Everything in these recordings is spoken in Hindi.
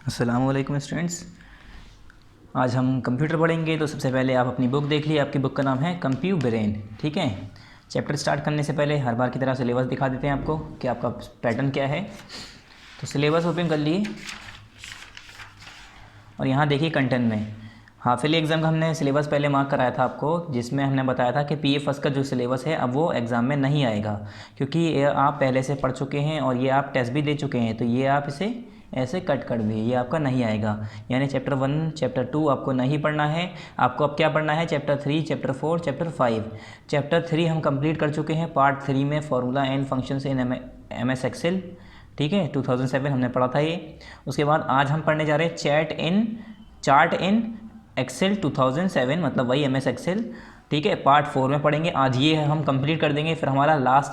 अस्सलामुअलैकुम स्टूडेंट्स। आज हम कंप्यूटर पढ़ेंगे। तो सबसे पहले आप अपनी बुक देख लीजिए। आपकी बुक का नाम है कंप्यू ब्रेन, ठीक है। चैप्टर स्टार्ट करने से पहले हर बार की तरह सिलेबस दिखा देते हैं आपको कि आपका पैटर्न क्या है। तो सिलेबस ओपन कर लिए और यहाँ देखिए कंटेंट में हाफ ईयरली एग्ज़ाम का हमने सिलेबस पहले मार्क कराया था आपको, जिसमें हमने बताया था कि पीए फर्स्ट का जो सिलेबस है अब वो एग्ज़ाम में नहीं आएगा, क्योंकि ये आप पहले से पढ़ चुके हैं और ये आप टेस्ट भी दे चुके हैं। तो ये आप इसे ऐसे कट कर दिए, ये आपका नहीं आएगा। यानी चैप्टर 1 चैप्टर 2 आपको नहीं पढ़ना है। आपको अब क्या पढ़ना है? Chapter 3 chapter 4 chapter 5। चैप्टर 3 हम कंप्लीट कर चुके हैं। पार्ट 3 में formula and functions in MS Excel, ठीक है, 2007 हमने पढ़ा था ये। उसके बाद आज हम पढ़ने जा रहे हैं चार्ट इन एक्सेल 2007, मतलब वही MS एक्सेल, ठीक है। पार्ट 4 में पढ़ेंगे आज, ये हम कंप्लीट कर देंगे। फिर हमारा लास्ट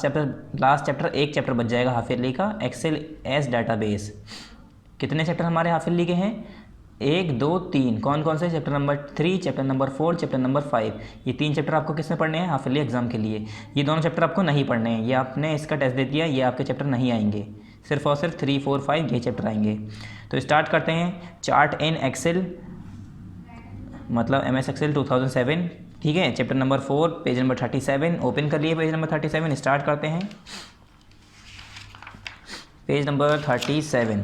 चैप्टर एक चैप्टर बच जाएगा हाफ ईयरली का, एक्सेल एज डाटाबेस। कितने चैप्टर हमारे हाफ ईयरली के हैं? 1 2 3। कौन कौन से? Chapter number 3 chapter number 4 chapter number 5। ये 3 चैप्टर आपको किस में पढ़ने हैं? हाफ ईयरली एग्जाम के लिए। ये दोनों चैप्टर आपको नहीं पढ़ने हैं, ये आपने इसका टेस्ट दे दिया, ये आपके चैप्टर नहीं आएंगे। सिर्फ और सिर्फ 3 4 5 ये चैप्टर आएंगे। तो स्टार्ट करते हैं। चार्ट इन एक्सेल मतलब MS एक्सेल 2007, ठीक है। Chapter number 4 page number 37 open कर लिए। पेज नंबर 37 स्टार्ट करते हैं। Page number 37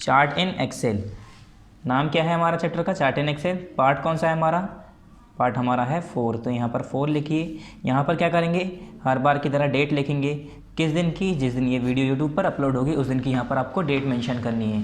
chart in Excel. नाम क्या है हमारा चैप्टर का? Chart in Excel. पार्ट कौन सा है हमारा? पार्ट हमारा है 4। तो यहाँ पर 4 लिखिए। यहाँ पर क्या करेंगे? हर बार की तरह डेट लिखेंगे। किस दिन की? जिस दिन ये वीडियो यूट्यूब पर अपलोड होगी उस दिन की यहाँ पर आपको डेट मेंशन करनी है।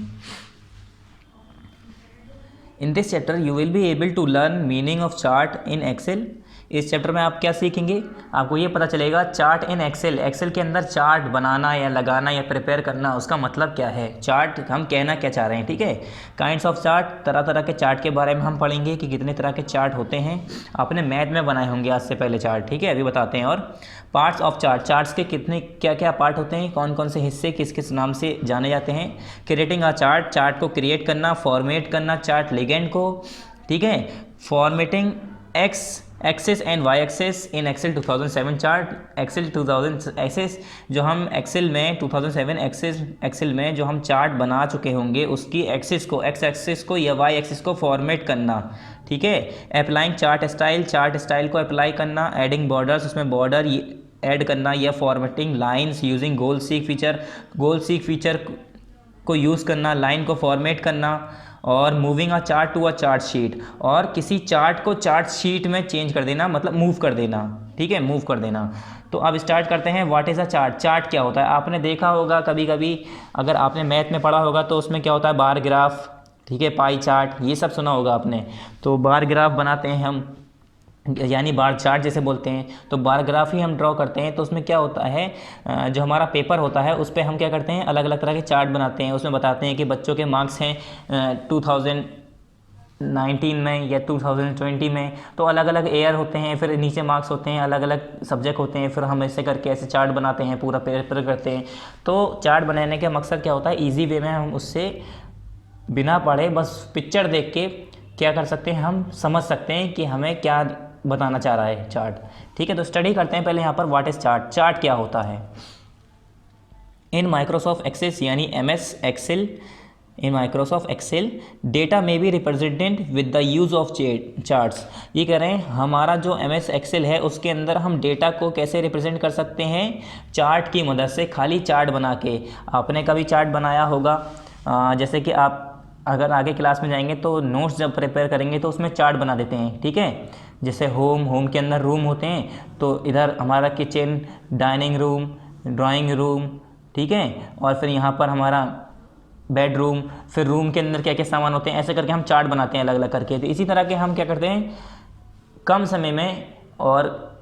In this chapter you will be able to learn meaning of chart in Excel. इस चैप्टर में आप क्या सीखेंगे? आपको ये पता चलेगा चार्ट इन एक्सेल, एक्सेल के अंदर चार्ट बनाना या लगाना या प्रिपेयर करना, उसका मतलब क्या है, चार्ट हम कहना क्या चाह रहे हैं, ठीक है। काइंड्स ऑफ चार्ट, तरह तरह के चार्ट के बारे में हम पढ़ेंगे कि कितने तरह के चार्ट होते हैं। आपने मैथ में बनाए होंगे आज से पहले चार्ट, ठीक है, अभी बताते हैं। और पार्ट्स ऑफ चार्ट, चार्ट्स के कितने क्या क्या पार्ट होते हैं, कौन कौन से हिस्से किस किस नाम से जाने जाते हैं। क्रिएटिंग अ चार्ट, चार्ट को क्रिएट करना, फॉर्मेट करना चार्ट लिगेंड को, ठीक है। Formatting axes and Y axes in Excel 2007 chart. Excel 2000 axes जो हम एक्सेल में 2007 एक्सेल में जो हम चार्ट बना चुके होंगे उसकी एक्सेस को, एक्स एक्सेस को या वाई एक्सेस को फॉर्मेट करना, ठीक है। Applying chart style, chart style को अप्लाई करना। एडिंग बॉर्डर्स, उसमें बॉर्डर ऐड करना या formatting lines using goal seek feature, goal seek feature को यूज़ करना, लाइन को फॉर्मेट करना। और moving a chart to a chart sheet, और किसी चार्ट को चार्ट शीट में चेंज कर देना, मतलब मूव कर देना, ठीक है, मूव कर देना। तो अब स्टार्ट करते हैं। What is a chart? Chart क्या होता है? आपने देखा होगा कभी कभी, अगर आपने मैथ में पढ़ा होगा तो उसमें क्या होता है? बार ग्राफ, ठीक है, पाई चार्ट, ये सब सुना होगा आपने। तो बार ग्राफ बनाते हैं हम, यानी बार चार्ट जैसे बोलते हैं, तो बार ग्राफ ही हम ड्रॉ करते हैं। तो उसमें क्या होता है, जो हमारा पेपर होता है उस पर हम क्या करते हैं, अलग अलग तरह के चार्ट बनाते हैं। उसमें बताते हैं कि बच्चों के मार्क्स हैं 2019 में या 2020 में, तो अलग अलग ईयर होते हैं, फिर नीचे मार्क्स होते हैं, अलग अलग सब्जेक्ट होते हैं, फिर हम ऐसे करके ऐसे चार्ट बनाते हैं, पूरा पेपर करते हैं। तो चार्ट बनाने का मकसद क्या होता है? ईजी वे में हम उससे बिना पढ़े बस पिक्चर देख के क्या कर सकते हैं, हम समझ सकते हैं कि हमें क्या बताना चाह रहा है चार्ट, ठीक है। तो स्टडी करते हैं पहले यहाँ पर व्हाट इज चार्ट। चार्ट क्या होता है? इन माइक्रोसॉफ्ट एक्सेस यानी MS Excel, in Microsoft Excel data में be represented with the use of charts. ये कह रहे हैं हमारा जो MS एक्सेल है उसके अंदर हम डेटा को कैसे रिप्रेजेंट कर सकते हैं? चार्ट की मदद से, खाली चार्ट बना के। आपने कभी चार्ट बनाया होगा, जैसे कि आप अगर आगे क्लास में जाएंगे तो नोट्स जब प्रिपेयर करेंगे तो उसमें चार्ट बना देते हैं, ठीक है। जैसे होम के अंदर रूम होते हैं, तो इधर हमारा kitchen, dining room, drawing room, ठीक है, और फिर यहाँ पर हमारा बेडरूम, फिर रूम के अंदर क्या क्या सामान होते हैं, ऐसे करके हम चार्ट बनाते हैं अलग अलग करके। तो इसी तरह के हम क्या करते हैं, कम समय में, और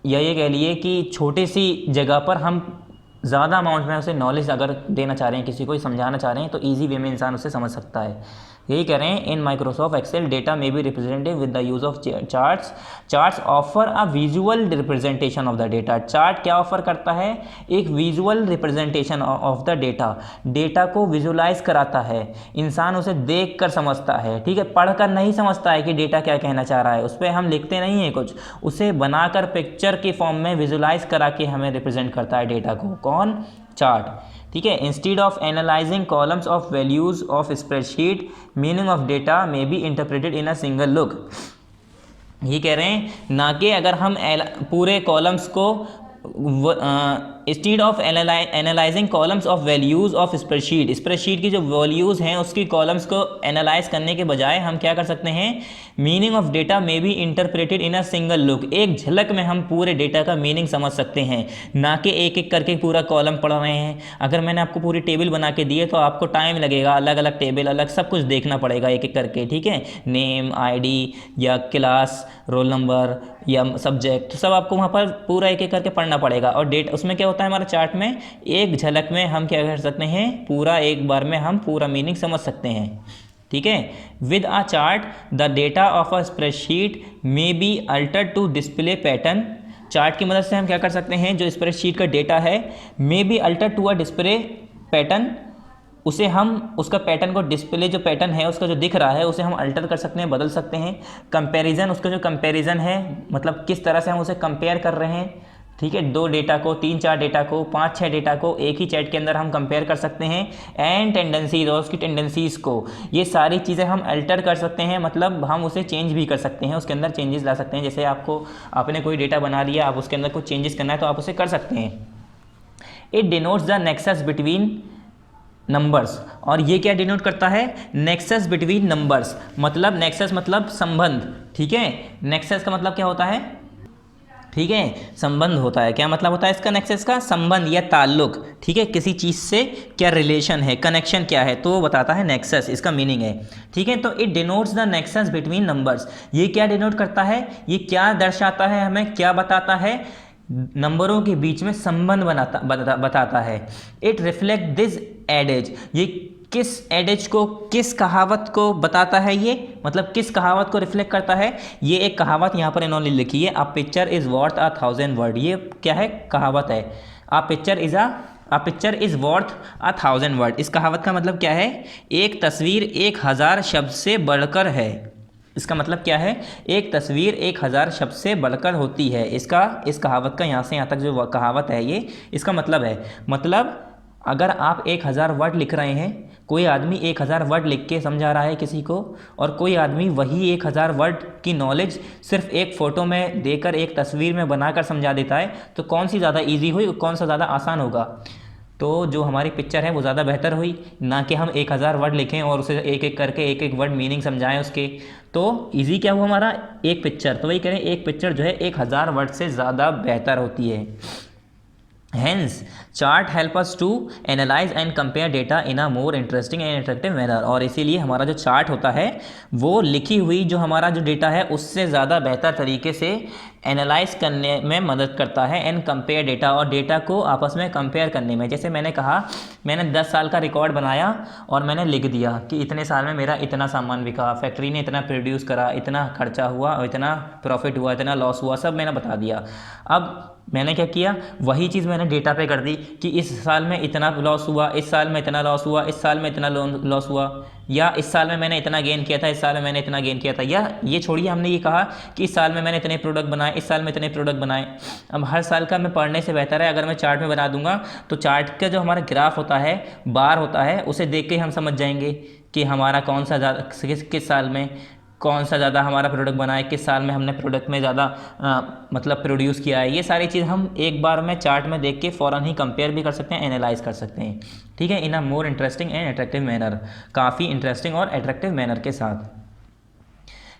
ये कह लिए कि छोटी सी जगह पर हम ज़्यादा अमाउंट में उसे नॉलेज अगर देना चाह रहे हैं, किसी को समझाना चाह रहे हैं, तो ईजी वे में इंसान उसे समझ सकता है। यही कह रहे हैं इन माइक्रोसॉफ्ट एक्सेल डेटा में be represented with the use of charts. Charts offer a visual representation of the data. Chart क्या ऑफर करता है? एक visual representation of the data, data को विजुलाइज कराता है, इंसान उसे देख कर समझता है, ठीक है, पढ़कर नहीं समझता है कि डेटा क्या कहना चाह रहा है, उस पर हम लिखते नहीं हैं कुछ, उसे बनाकर पिक्चर के फॉर्म में विजुलाइज करा के हमें रिप्रेजेंट करता है डेटा को। कौन? चार्ट, ठीक है। Instead of analysing columns of values of spreadsheet, meaning of data may be interpreted in a single look. ये कह रहे हैं ना कि अगर हम पूरे कॉलम्स को instead of analysing columns of values of spreadsheet की जो वैल्यूज़ हैं उसकी कॉलम्स को एनालाइज करने के बजाय हम क्या कर सकते हैं, meaning of data may be interpreted in a single look, एक झलक में हम पूरे डेटा का मीनिंग समझ सकते हैं, ना कि एक एक करके पूरा कॉलम पढ़ रहे हैं। अगर मैंने आपको पूरी टेबल बना के दी है तो आपको टाइम लगेगा, अलग अलग टेबल अलग सब कुछ देखना पड़ेगा एक एक करके, ठीक है। नेम, आईडी या क्लास, रोल नंबर या सब्जेक्ट, तो सब आपको वहाँ पर पूरा एक एक करके पढ़ना पड़ेगा। और डेट उसमें क्या होता है हमारे चार्ट में, एक झलक में हम क्या कर सकते हैं, पूरा एक बार में हम पूरा मीनिंग समझ सकते हैं, ठीक है। With a chart the data of a spreadsheet may be altered to display pattern. Chart की मदद से हम क्या कर सकते हैं, जो स्प्रेडशीट का डेटा है may be altered to a display pattern, उसे हम उसका पैटर्न को डिस्प्ले जो पैटर्न है उसका जो दिख रहा है उसे हम अल्टर कर सकते हैं, बदल सकते हैं। कंपैरिजन, उसका जो कंपैरिजन है मतलब किस तरह से हम उसे कंपेयर कर रहे हैं, ठीक है। 2 डेटा को, 3-4 डेटा को, 5-6 डेटा को एक ही चैट के अंदर हम कंपेयर कर सकते हैं। एंड टेंडेंसीज, और उसकी टेंडेंसीज को, ये सारी चीज़ें हम अल्टर कर सकते हैं, मतलब हम उसे चेंज भी कर सकते हैं, उसके अंदर चेंजेस ला सकते हैं। जैसे आपने कोई डेटा बना लिया, आप उसके अंदर कुछ चेंजेस करना है तो आप उसे कर सकते हैं। It denotes the nexus between numbers, और ये क्या डिनोट करता है, नेक्सस बिटवीन नंबर्स, मतलब नेक्सस मतलब संबंध, ठीक है। नेक्सस का मतलब क्या होता है, ठीक है, संबंध होता है। क्या मतलब होता है इसका, नेक्सस का संबंध या ताल्लुक, ठीक है, किसी चीज़ से क्या रिलेशन है, कनेक्शन क्या है, तो वो बताता है नेक्सस, इसका मीनिंग है, ठीक है। तो it denotes the nexus between numbers, ये क्या डिनोट करता है, ये क्या दर्शाता है, हमें क्या बताता है, नंबरों के बीच में संबंध बताता है। इट रिफ्लेक्ट दिस एडेज, ये किस एडेज को, किस कहावत को बताता है, ये मतलब किस कहावत को रिफ्लेक्ट करता है। ये एक कहावत यहाँ पर इन्होंने लिखी है, a picture is worth 1000 word, ये क्या है, कहावत है। A picture is worth 1000 word, इस कहावत का मतलब क्या है, एक तस्वीर 1000 शब्द से बढ़कर है। इसका मतलब क्या है, एक तस्वीर 1000 शब्द से बढ़कर होती है। इस कहावत का यहाँ से यहाँ तक जो कहावत है ये, इसका मतलब है, मतलब अगर आप 1000 वर्ड लिख रहे हैं, कोई आदमी 1000 वर्ड लिख के समझा रहा है किसी को, और कोई आदमी वही 1000 वर्ड की नॉलेज सिर्फ एक फ़ोटो में देकर, एक तस्वीर में बनाकर समझा देता है, तो कौन सी ज़्यादा ईजी हुई, कौन सा ज़्यादा आसान होगा। तो जो हमारी पिक्चर है वो ज़्यादा बेहतर हुई, ना कि हम 1000 वर्ड लिखें और उसे एक एक करके एक एक वर्ड मीनिंग समझाएं उसके। तो इजी क्या हुआ हमारा, एक पिक्चर, तो वही करें, एक पिक्चर जो है 1000 वर्ड से ज़्यादा बेहतर होती है। Hence, chart help us to analyze and compare data in a more interesting and attractive manner, और इसीलिए हमारा जो चार्ट होता है वो लिखी हुई जो हमारा जो डेटा है उससे ज़्यादा बेहतर तरीके से एनालाइज करने में मदद करता है। एंड कंपेयर डेटा, और डेटा को आपस में कंपेयर करने में, जैसे मैंने कहा, मैंने 10 साल का रिकॉर्ड बनाया और मैंने लिख दिया कि इतने साल में मेरा इतना सामान बिका, फैक्ट्री ने इतना प्रोड्यूस करा, इतना खर्चा हुआ और इतना प्रॉफिट हुआ, इतना लॉस हुआ, सब मैंने बता दिया। अब मैंने क्या किया, वही चीज़ मैंने डेटा पे कर दी कि इस साल में इतना लॉस हुआ, इस साल में इतना लॉस हुआ, इस साल में इतना लॉस हुआ, या इस साल में मैंने इतना गेन किया था, इस साल में मैंने इतना गेन किया था। या ये छोड़िए, हमने ये कहा कि इस साल में मैंने इतने प्रोडक्ट बनाए, इस साल में इतने प्रोडक्ट बनाए। अब हर साल का मैं पढ़ने से बेहतर है अगर मैं चार्ट में बना दूंगा, तो चार्ट का जो हमारा ग्राफ होता है, बार होता है, उसे देख के हम समझ जाएंगे कि हमारा कौन सा ज़्यादा, किस साल में कौन सा ज़्यादा हमारा प्रोडक्ट बना है, किस साल में हमने प्रोडक्ट में ज़्यादा मतलब प्रोड्यूस किया है। ये सारी चीज़ हम एक बार में चार्ट में देख के फ़ौरन ही कंपेयर भी कर सकते हैं, एनालाइज कर सकते हैं, ठीक है, in a more interesting and attractive manner, काफ़ी इंटरेस्टिंग और अट्रैक्टिव मैनर के साथ।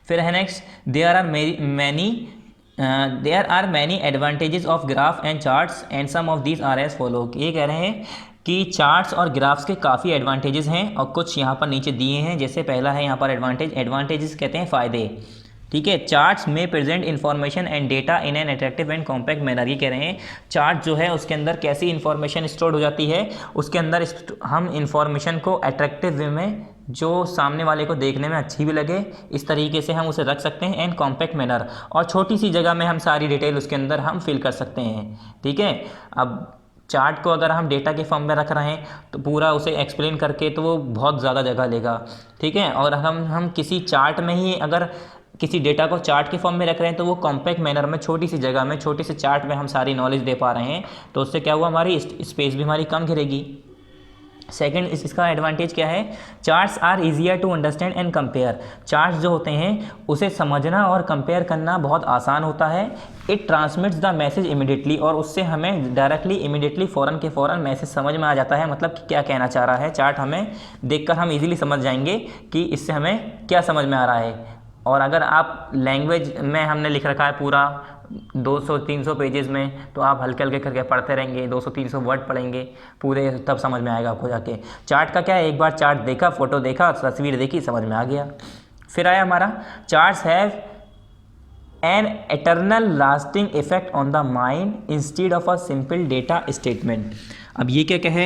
फिर है next, there are many advantages of graph and charts and some of these are as follow. ये कह रहे हैं कि चार्ट्स और ग्राफ्स के काफ़ी एडवांटेजेस हैं और कुछ यहाँ पर नीचे दिए हैं। जैसे पहला है यहाँ पर एडवांटेजेस कहते हैं फ़ायदे, ठीक है। चार्ट्स में present information and data in an attractive and compact manner. ये कह रहे हैं चार्ट जो है उसके अंदर कैसी इन्फॉर्मेशन स्टोर हो जाती है, उसके अंदर हम इन्फॉर्मेशन को अट्रैक्टिव वे में, जो सामने वाले को देखने में अच्छी भी लगे, इस तरीके से हम उसे रख सकते हैं, एंड कॉम्पैक्ट मैनर, और छोटी सी जगह में हम सारी डिटेल उसके अंदर हम फिल कर सकते हैं, ठीक है। अब चार्ट को अगर हम डेटा के फॉर्म में रख रहे हैं तो पूरा उसे एक्सप्लेन करके तो वो बहुत ज़्यादा जगह लेगा, ठीक है। और हम किसी चार्ट में ही अगर किसी डेटा को चार्ट के फॉर्म में रख रहे हैं तो वो कॉम्पैक्ट मैनर में, छोटी सी जगह में, छोटे से चार्ट में हम सारी नॉलेज दे पा रहे हैं, तो उससे क्या हुआ, हमारी स्पेस भी हमारी कम घिरेगी, सेकंड इसका एडवांटेज क्या है, charts are easier to understand and compare. Charts जो होते हैं उसे समझना और कंपेयर करना बहुत आसान होता है। It transmits the message immediately, और उससे हमें डायरेक्टली इमिडिएटली फ़ौरन के फ़ौरन मैसेज समझ में आ जाता है, मतलब कि क्या कहना चाह रहा है। चार्ट हमें देखकर हम इजीली समझ जाएंगे कि इससे हमें क्या समझ में आ रहा है। और अगर आप लैंग्वेज में हमने लिख रखा है पूरा 200-300 पेजेस में, तो आप हल्के हल्के करके पढ़ते रहेंगे, 200-300 वर्ड पढ़ेंगे पूरे, तब समझ में आएगा आपको जाके। चार्ट का क्या है, एक बार चार्ट देखा, फोटो देखा, तस्वीर देखी, समझ में आ गया। फिर आया हमारा charts have an eternal lasting effect on the mind instead of a simple data statement. अब ये क्या कहे,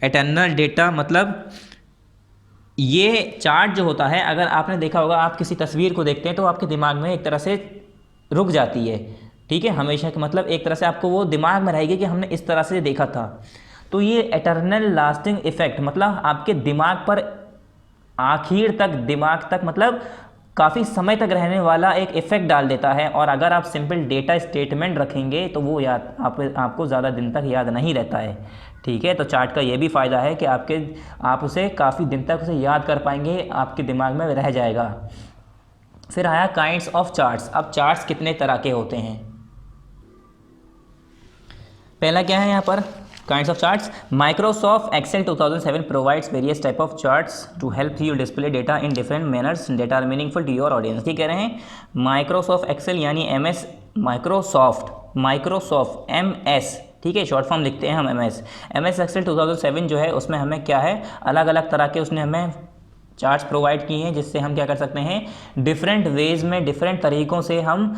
एटर्नल डेटा मतलब ये चार्ट जो होता है, अगर आपने देखा होगा, आप किसी तस्वीर को देखते हैं तो आपके दिमाग में एक तरह से रुक जाती है, ठीक है, हमेशा के मतलब एक तरह से आपको वो दिमाग में रहेगी कि हमने इस तरह से देखा था। तो ये एटर्नल लास्टिंग इफेक्ट मतलब आपके दिमाग पर आखिर तक, दिमाग तक मतलब काफ़ी समय तक रहने वाला एक इफ़ेक्ट डाल देता है। और अगर आप सिंपल डेटा स्टेटमेंट रखेंगे तो वो याद आपको ज़्यादा दिन तक याद नहीं रहता है, ठीक है। तो चार्ट का ये भी फ़ायदा है कि आप उसे काफ़ी दिन तक उसे याद कर पाएंगे, आपके दिमाग में रह जाएगा। फिर आया काइंड्स ऑफ चार्ट्स। अब चार्ट्स कितने तरह के होते हैं, पहला क्या है यहाँ पर, kinds of charts. Microsoft Excel 2007 provides various type of charts to help you display data in different manners that are meaningful to your audience. ये कह रहे हैं माइक्रोसॉफ्ट एक्सेल यानी MS, माइक्रोसॉफ्ट MS, ठीक है, शॉर्ट फॉर्म लिखते हैं हम MS एक्सेल 2007 जो है उसमें हमें क्या है, अलग अलग तरह के उसने हमें चार्ट्स प्रोवाइड किए हैं, जिससे हम क्या कर सकते हैं, डिफरेंट वेज में, डिफरेंट तरीक़ों से हम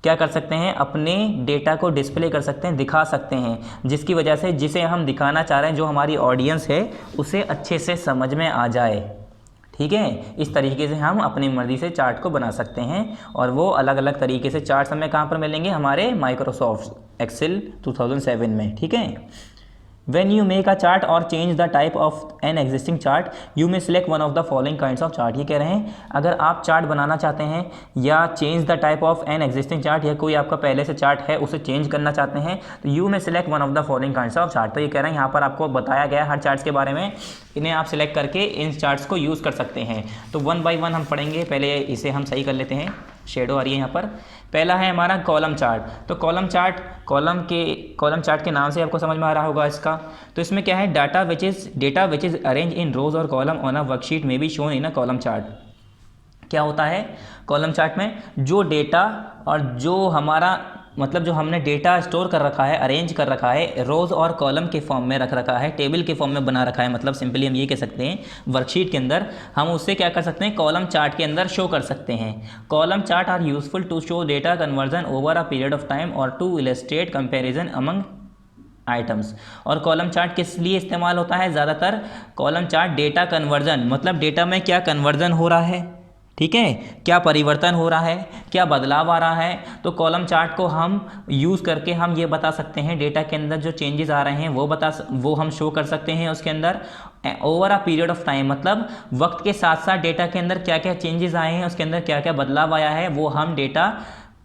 क्या कर सकते हैं, अपने डेटा को डिस्प्ले कर सकते हैं, दिखा सकते हैं, जिसकी वजह से जिसे हम दिखाना चाह रहे हैं, जो हमारी ऑडियंस है, उसे अच्छे से समझ में आ जाए, ठीक है। इस तरीके से हम अपनी मर्ज़ी से चार्ट को बना सकते हैं। और वो अलग अलग तरीके से चार्ट्स हमें कहाँ पर मिलेंगे, हमारे माइक्रोसॉफ्ट एक्सेल 2007 में, ठीक है। When you make a chart or change the type of an existing chart, you may select one of the following kinds of chart। ये कह रहे हैं अगर आप चार्ट बनाना चाहते हैं या change the type of an existing chart, या कोई आपका पहले से चार्ट है उसे चेंज करना चाहते हैं, तो यू में select one of the following kinds of chart. तो ये कह रहे हैं यहाँ पर आपको बताया गया है हर चार्ट्स के बारे में, इन्हें आप सिलेक्ट करके इन चार्ट्स को यूज़ कर सकते हैं। तो 1 बाय 1 हम पढ़ेंगे, पहले इसे हम सही कर लेते हैं, शेडो आ रही है यहाँ पर। पहला है हमारा कॉलम चार्ट। तो कॉलम चार्ट के नाम से आपको समझ में आ रहा होगा इसका। तो इसमें क्या है, data which is arrange in rows और column on a worksheet may be shown in a column chart. क्या होता है कॉलम चार्ट में, जो डेटा और जो हमारा मतलब जो हमने डेटा स्टोर कर रखा है, अरेंज कर रखा है, रोज़ और कॉलम के फॉर्म में रख रखा है, टेबल के फॉर्म में बना रखा है, मतलब सिंपली हम ये कह सकते हैं वर्कशीट के अंदर, हम उससे क्या कर सकते हैं, कॉलम चार्ट के अंदर शो कर सकते हैं। Column chart are useful to show data conversion over a period of time और to illustrate comparison among items. और कॉलम चार्ट किस लिए इस्तेमाल होता है, ज़्यादातर कॉलम चार्ट डेटा कन्वर्जन, मतलब डेटा में क्या कन्वर्जन हो रहा है, ठीक है, क्या परिवर्तन हो रहा है, क्या बदलाव आ रहा है। तो कॉलम चार्ट को हम यूज़ करके हम ये बता सकते हैं, डेटा के अंदर जो चेंजेस आ रहे हैं वो हम शो कर सकते हैं उसके अंदर over a period of time, मतलब वक्त के साथ साथ डेटा के अंदर क्या क्या चेंजेस आए हैं, उसके अंदर क्या क्या बदलाव आया है, वो हम डेटा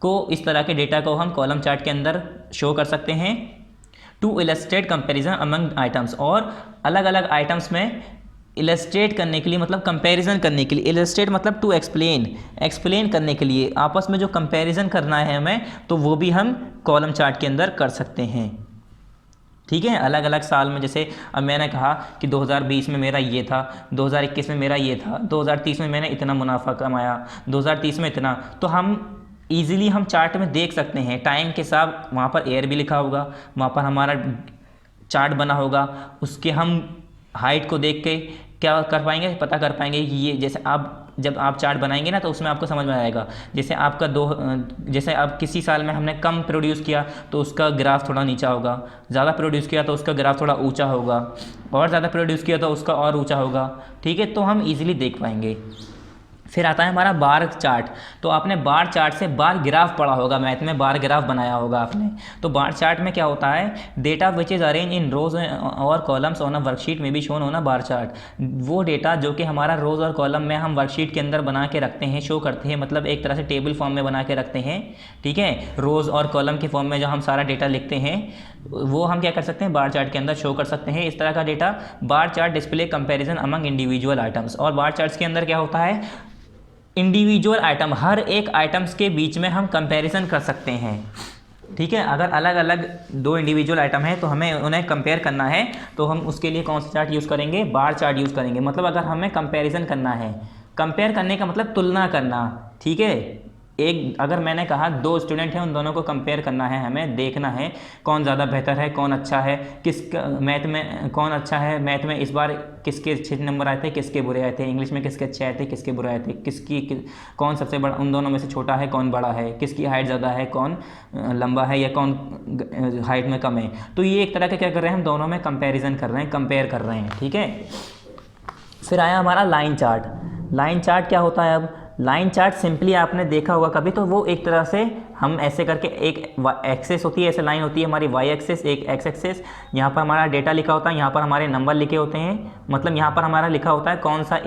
को, इस तरह के डेटा को हम कॉलम चार्ट के अंदर शो कर सकते हैं। To illustrate comparison among items, और अलग अलग आइटम्स में इलस्ट्रेट करने के लिए, मतलब कंपैरिजन करने के लिए, इलस्ट्रेट मतलब टू एक्सप्लेन करने के लिए, आपस में जो कंपैरिजन करना है हमें, तो वो भी हम कॉलम चार्ट के अंदर कर सकते हैं, ठीक है। अलग अलग साल में, जैसे अब मैंने कहा कि 2020 में मेरा ये था, 2021 में मेरा ये था, 2030 में मैंने इतना मुनाफा कमाया, 2030 में इतना, तो हम ईजिली हम चार्ट में देख सकते हैं टाइम के साथ। वहाँ पर ईयर भी लिखा होगा, वहाँ पर हमारा चार्ट बना होगा, उसके हम हाइट को देख के क्या कर पाएंगे, पता कर पाएंगे कि ये, जैसे जब आप चार्ट बनाएंगे ना, तो उसमें आपको समझ में आएगा, जैसे अब किसी साल में हमने कम प्रोड्यूस किया तो उसका ग्राफ थोड़ा नीचा होगा, ज़्यादा प्रोड्यूस किया तो उसका ग्राफ थोड़ा ऊंचा होगा, और ज़्यादा प्रोड्यूस किया तो उसका और ऊंचा होगा, ठीक है। तो हम इजीली देख पाएंगे। फिर आता है हमारा बार चार्ट। तो आपने बार चार्ट से बार ग्राफ पढ़ा होगा, मैथ में बार ग्राफ बनाया होगा आपने। तो बार चार्ट में क्या होता है, data which is arrange in rows और कॉलम्स ऑन अ वर्कशीट में भी शोन होना बार चार्ट। वो डेटा जो कि हमारा रोज़ और कॉलम में हम वर्कशीट के अंदर बना के रखते हैं, शो करते हैं, मतलब एक तरह से टेबल फॉर्म में बना के रखते हैं, ठीक है। रोज़ और कॉलम के फॉर्म में जो हम सारा डेटा लिखते हैं वो हम क्या कर सकते हैं, बार चार्ट के अंदर शो कर सकते हैं। इस तरह का डेटा बार chart display comparison among individual items. और बार चार्ट्स के अंदर क्या होता है, इंडिविजुअल आइटम, हर एक आइटम्स के बीच में हम कंपैरिजन कर सकते हैं, ठीक है। अगर अलग अलग दो इंडिविजुअल आइटम है तो हमें उन्हें कंपेयर करना है, तो हम उसके लिए कौन सा चार्ट यूज़ करेंगे, बार चार्ट यूज़ करेंगे। मतलब अगर हमें कंपैरिजन करना है, कंपेयर करने का मतलब तुलना करना, ठीक है। एक अगर मैंने कहा दो स्टूडेंट हैं, उन दोनों को कंपेयर करना है, हमें देखना है कौन ज़्यादा बेहतर है, कौन अच्छा है, किसका मैथ में कौन अच्छा है, मैथ में इस बार किसके अच्छे नंबर आए थे, किसके बुरे आए थे, इंग्लिश में किसके अच्छे आए थे, किसके बुरे आए थे, कौन सबसे बड़ा, उन दोनों में से छोटा है, कौन बड़ा है, किसकी हाइट ज़्यादा है, कौन लंबा है या कौन हाइट में कम है। तो ये एक तरह का क्या कर रहे हैं, हम दोनों में कंपेरिजन कर रहे हैं, कंपेयर कर रहे हैं, ठीक है। फिर आया हमारा लाइन चार्ट। लाइन चार्ट क्या होता है, अब लाइन चार्ट सिंपली आपने देखा होगा कभी, तो वो एक तरह से हम ऐसे करके एक एक्सेस होती है, ऐसे लाइन होती है हमारी वाई एक्सेस, एक एक्स एक्सेस, यहाँ पर हमारा डेटा लिखा होता है, यहाँ पर हमारे नंबर लिखे होते हैं, मतलब यहाँ पर हमारा लिखा होता है कौन सा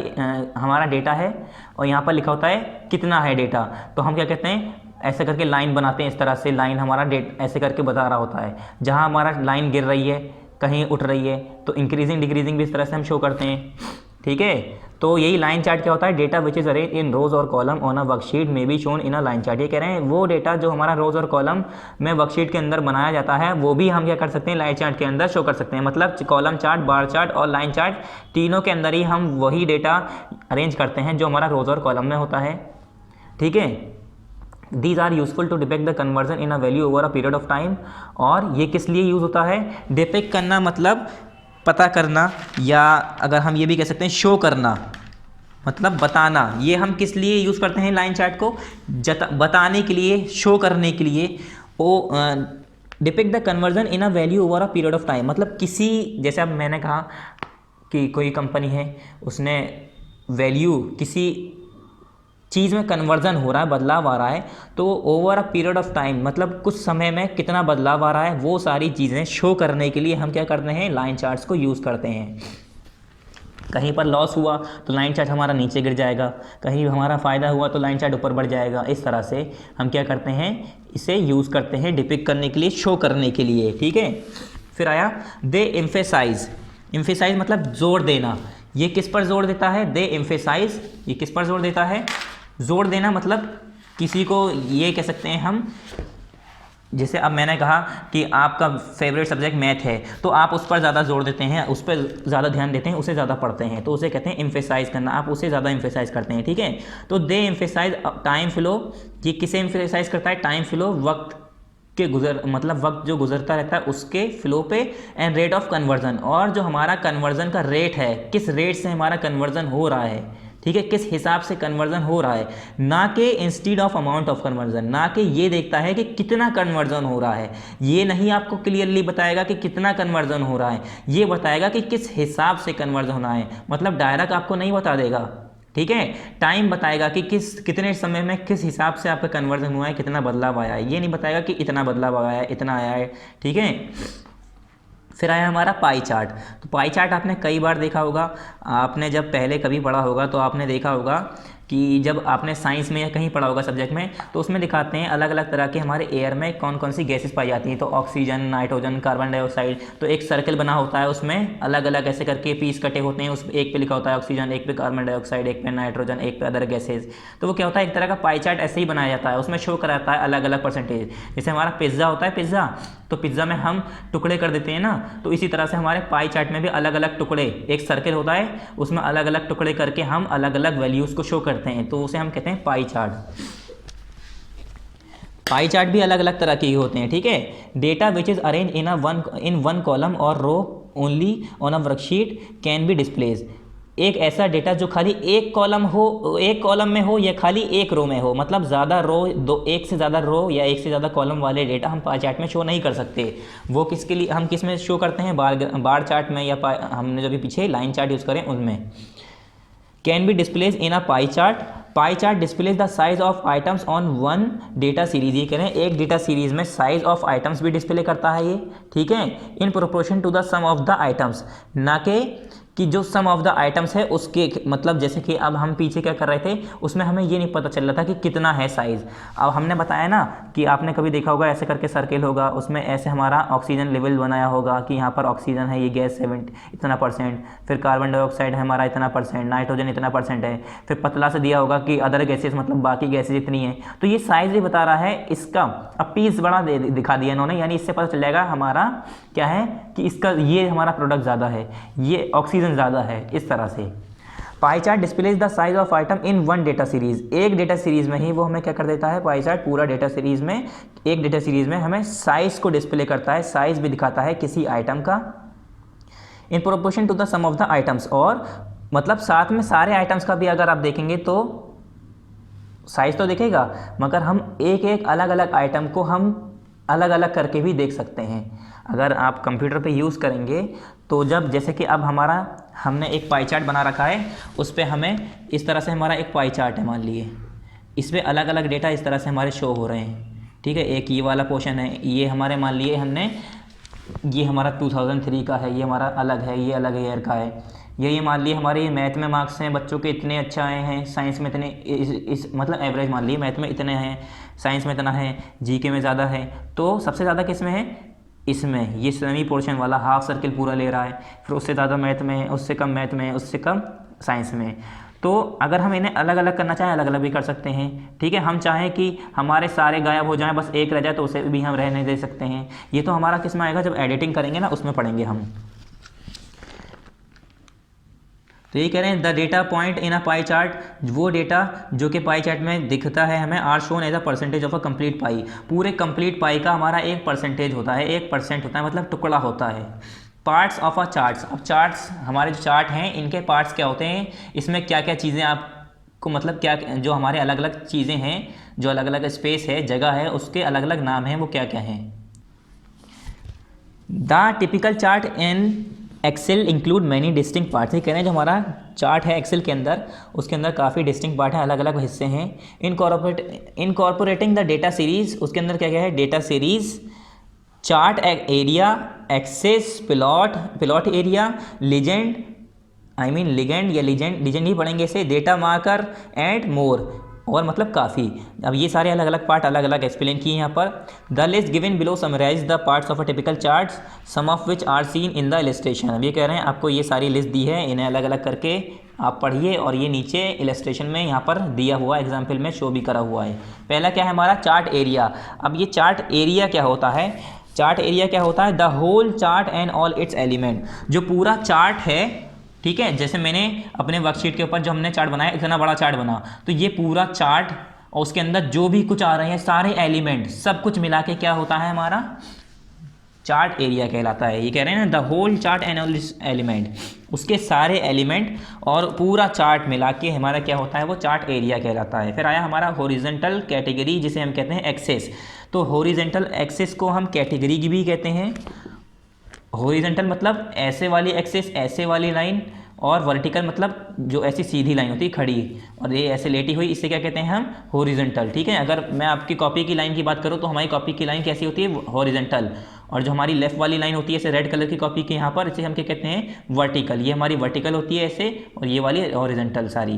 हमारा डेटा है, और यहाँ पर लिखा होता है कितना है डेटा। तो हम क्या कहते हैं, ऐसे करके लाइन बनाते हैं, इस तरह से लाइन हमारा ऐसे करके बता रहा होता है। जहाँ हमारा लाइन गिर रही है, कहीं उठ रही है, तो इंक्रीजिंग डिक्रीजिंग भी इस तरह से हम शो करते हैं, ठीक है। तो यही लाइन चार्ट क्या होता है, data which is arrange in rows और column on a worksheet may be shown in a line chart. ये कह रहे हैं वो डेटा जो हमारा रोज और कॉलम में वर्कशीट के अंदर बनाया जाता है, वो भी हम क्या कर सकते हैं, लाइन चार्ट के अंदर शो कर सकते हैं। मतलब कॉलम चार्ट, बार चार्ट और लाइन चार्ट, तीनों के अंदर ही हम वही डेटा अरेंज करते हैं जो हमारा रोज और कॉलम में होता है, ठीक है। These are useful to depict the conversion in a value over a period of time. और ये किस लिए यूज़ होता है, डिपेक्ट करना मतलब पता करना, या अगर हम ये भी कह सकते हैं शो करना, मतलब बताना। ये हम किस लिए यूज़ करते हैं लाइन चार्ट को, बताने के लिए, शो करने के लिए। वो depict the conversion in a value over a period of time, मतलब किसी, जैसे अब मैंने कहा कि कोई कंपनी है, उसने वैल्यू किसी चीज़ में कन्वर्जन हो रहा है, बदलाव आ रहा है, तो over a period of time मतलब कुछ समय में कितना बदलाव आ रहा है, वो सारी चीज़ें शो करने के लिए हम क्या करते हैं, लाइन चार्ट्स को यूज़ करते हैं। कहीं पर लॉस हुआ तो लाइन चार्ट हमारा नीचे गिर जाएगा, कहीं हमारा फ़ायदा हुआ तो लाइन चार्ट ऊपर बढ़ जाएगा। इस तरह से हम क्या करते हैं, इसे यूज़ करते हैं डिपिक्ट करने के लिए, शो करने के लिए, ठीक है। फिर आया दे एम्फेसाइज। एम्फेसाइज मतलब जोर देना। ये किस पर जोर देता है, दे एम्फेसाइज, ये किस पर जोर देता है, जोर देना मतलब किसी को ये कह सकते हैं हम, जैसे अब मैंने कहा कि आपका फेवरेट सब्जेक्ट मैथ है, तो आप उस पर ज़्यादा जोर देते हैं, उस पर ज़्यादा ध्यान देते हैं, उसे ज़्यादा पढ़ते हैं, तो उसे कहते हैं एम्फेसाइज करना, आप उसे ज़्यादा एम्फेसाइज करते हैं, ठीक है। तो दे एम्फेसाइज टाइम फ्लो, ये किसे एम्फेसाइज करता है, टाइम फ्लो, वक्त के मतलब वक्त जो गुजरता रहता है उसके फ्लो पे, एंड रेट ऑफ कन्वर्जन, और जो हमारा कन्वर्जन का रेट है, किस रेट से हमारा कन्वर्जन हो रहा है, ठीक है, किस हिसाब से कन्वर्जन हो रहा है, ना कि instead of amount of conversion, ना कि ये देखता है कि कितना कन्वर्जन हो रहा है, ये नहीं आपको क्लियरली बताएगा कि कितना कन्वर्जन हो रहा है, ये बताएगा कि किस हिसाब से कन्वर्जन होना है, मतलब डायरेक्ट आपको नहीं बता देगा, ठीक है। टाइम बताएगा कि कितने समय में किस हिसाब से आपका कन्वर्जन हुआ है, कितना बदलाव आया है, ये नहीं बताएगा कि इतना बदलाव आया है, इतना आया है, ठीक है। फिर आया हमारा पाई चार्ट। तो पाई चार्ट आपने कई बार देखा होगा, आपने जब पहले कभी पढ़ा होगा तो आपने देखा होगा कि जब आपने साइंस में या कहीं पढ़ा होगा सब्जेक्ट में, तो उसमें दिखाते हैं अलग अलग तरह के हमारे एयर में कौन कौन सी गैसेस पाई जाती हैं। तो ऑक्सीजन, नाइट्रोजन, कार्बन डाइऑक्साइड, तो एक सर्कल बना होता है, उसमें अलग अलग ऐसे करके पीस कटे होते हैं, उस एक पे लिखा होता है ऑक्सीजन, एक पे कार्बन डाइऑक्साइड, एक पे नाइट्रोजन, एक पे अदर गैसेज। तो वो क्या होता है, एक तरह का पाई चार्ट ऐसे ही बनाया जाता है, उसमें शो कराता है अलग अलग परसेंटेज। जैसे हमारा पिज़्ज़ा होता है, पिज़्ज़ा, तो पिज़्ज़ा में हम टुकड़े कर देते हैं ना, तो इसी तरह से हमारे पाई चार्ट में भी अलग अलग टुकड़े, एक सर्कल होता है उसमें अलग अलग टुकड़े करके हम अलग अलग वैल्यूज़ को शो करते हैं, तो उसे हम कहते हैं पाई चार्ट। पाई चार्ट भी अलग अलग तरह के होते हैं, ठीक है। Data which is arrange in one column और row only on a worksheet can be displays. एक ऐसा डेटा जो खाली एक कॉलम में हो या खाली एक रो में हो, मतलब ज़्यादा रो, एक से ज़्यादा रो या एक से ज़्यादा कॉलम वाले डेटा हम पाई चार्ट में शो नहीं कर सकते। वो किसके लिए हम किस में शो करते हैं, बार चार्ट में, या हमने जो भी पीछे लाइन चार्ट यूज़ करें उनमें। Can be displays in a pie chart pie chart displays the size of items on one data series. ये कह रहे हैं एक डेटा सीरीज में साइज ऑफ आइटम्स भी डिस्प्ले करता है ये, ठीक है, in proportion to the sum of the items, ना कि जो सम ऑफ द आइटम्स है उसके, मतलब जैसे कि अब हम पीछे क्या कर रहे थे, उसमें हमें ये नहीं पता चल रहा था कि कितना है साइज़। अब हमने बताया ना कि आपने कभी देखा होगा ऐसे करके सर्किल होगा, उसमें ऐसे हमारा ऑक्सीजन लेवल बनाया होगा कि यहाँ पर ऑक्सीजन है, ये गैस 7 इतना %, फिर कार्बन डाइऑक्साइड है हमारा इतना %, नाइट्रोजन इतना % है, फिर पतला से दिया होगा कि अदर गैसेस मतलब बाकी गैसेज इतनी है। तो ये साइज़ भी बता रहा है इसका। अब पीस बड़ा दिखा दिया इन्होंने, यानी इससे पता चल जाएगा हमारा क्या है कि इसका ये हमारा प्रोडक्ट ज़्यादा है, ये ऑक्सीजन ज़्यादा है, इस तरह से। पाई chart displays the size of item in one data series. एक डेटा सीरीज में ही वो हमें क्या कर देता है, पाई चार्ट पूरा डेटा सीरीज में, एक डेटा सीरीज में हमें साइज को डिस्प्ले करता है, साइज भी दिखाता है किसी आइटम का, in proportion to the sum of the items, और मतलब साथ में सारे आइटम्स का भी अगर आप देखेंगे तो साइज तो दिखेगा, मगर हम एक एक अलग अलग आइटम को हम अलग अलग करके भी देख सकते हैं। अगर आप कंप्यूटर पे यूज़ करेंगे तो जब जैसे कि अब हमने एक पाई चार्ट बना रखा है, उस पर हमें इस तरह से हमारा एक पाई चार्ट है मान लिए, इस पर अलग अलग डेटा इस तरह से हमारे शो हो रहे हैं, ठीक है। एक ये वाला पोर्शन है, ये हमारे मान लिए हमने, ये हमारा 2003 का है, ये हमारा अलग है, ये अलग ईयर का है, ये मान लिए हमारे मैथ में मार्क्स हैं बच्चों के इतने अच्छा आए हैं, साइंस में इतने इस मतलब एवरेज मान लिए, मैथ में इतने हैं, साइंस में इतना है, जीके में ज़्यादा है। तो सबसे ज़्यादा किस में है, इसमें, ये सेमी पोर्शन वाला हाफ सर्किल पूरा ले रहा है, फिर उससे ज़्यादा मैथ में, उससे कम मैथ में, उससे कम साइंस में। तो अगर हम इन्हें अलग अलग करना चाहें अलग अलग भी कर सकते हैं, ठीक है। हम चाहें कि हमारे सारे गायब हो जाएं, बस एक रह जाए, तो उसे भी हम रहने दे सकते हैं। ये तो हमारा किस में आएगा, जब एडिटिंग करेंगे ना उसमें पढ़ेंगे हम। तो ये कह रहे हैं the data point in a pie chart, वो डेटा जो कि पाई चार्ट में दिखता है हमें, are shown as a percentage of a complete pie. पूरे कंप्लीट पाई का हमारा 1% होता है, 1% होता है, मतलब टुकड़ा होता है। पार्ट्स ऑफ अ चार्ट्स, अब चार्ट्स, हमारे जो चार्ट हैं इनके पार्ट्स क्या होते हैं, इसमें क्या क्या चीज़ें आपको, मतलब क्या जो हमारे अलग अलग चीज़ें हैं, जो अलग अलग स्पेस है, जगह है, उसके अलग अलग नाम हैं, वो क्या क्या हैं। The typical chart in Excel include many distinct parts. ये कह रहे हैं जो हमारा चार्ट है एक्सेल के अंदर, उसके अंदर काफ़ी डिस्टिंक्ट पार्ट हैं, अलग अलग हिस्से हैं। इनकॉर्पोरेटिंग द डेटा सीरीज, उसके अंदर क्या क्या है, data series, chart area, axes, plot area, legend या लीजेंड ही पढ़ेंगे इसे, डेटा मार्कर एंड मोर, और मतलब काफ़ी। अब ये सारे अलग अलग पार्ट अलग अलग एक्सप्लेन किए यहाँ पर। The list given below summarize the parts of a typical charts, some of which are seen in the illustration. अब ये कह रहे हैं आपको ये सारी लिस्ट दी है, इन्हें अलग अलग करके आप पढ़िए, और ये नीचे इलस्ट्रेशन में यहाँ पर दिया हुआ एग्जाम्पल में शो भी करा हुआ है। पहला क्या है हमारा, चार्ट एरिया। अब ये चार्ट एरिया क्या होता है, चार्ट एरिया क्या होता है, the whole chart and all its element, जो पूरा चार्ट है, ठीक है। जैसे मैंने अपने वर्कशीट के ऊपर जो हमने चार्ट बनाया, इतना बड़ा चार्ट बना, तो ये पूरा चार्ट और उसके अंदर जो भी कुछ आ रहे हैं सारे एलिमेंट, सब कुछ मिला के क्या होता है हमारा चार्ट एरिया कहलाता है। ये कह रहे हैं ना the whole chart and all element, उसके सारे एलिमेंट और पूरा चार्ट मिला के हमारा क्या होता है, वो चार्ट एरिया कहलाता है। फिर आया हमारा हॉरिजॉन्टल कैटेगरी, जिसे हम कहते हैं एक्सेस। तो हॉरिजॉन्टल एक्सेस को हम कैटेगरी भी कहते हैं। हॉरिजॉन्टल मतलब ऐसे वाली एक्सेस, ऐसे वाली लाइन, और वर्टिकल मतलब जो ऐसी सीधी लाइन होती है खड़ी, और ये ऐसे लेटी हुई, इसे क्या कहते हैं हम, हॉरिजॉन्टल, ठीक है। अगर मैं आपकी कॉपी की लाइन की बात करूँ तो हमारी कॉपी की लाइन कैसी होती है, हॉरिजॉन्टल, और जो हमारी लेफ्ट वाली लाइन होती है ऐसे रेड कलर की कॉपी के यहाँ पर, इसे हम क्या कहते हैं, वर्टिकल। ये हमारी वर्टिकल होती है ऐसे, और ये वाली हॉरिजॉन्टल सारी।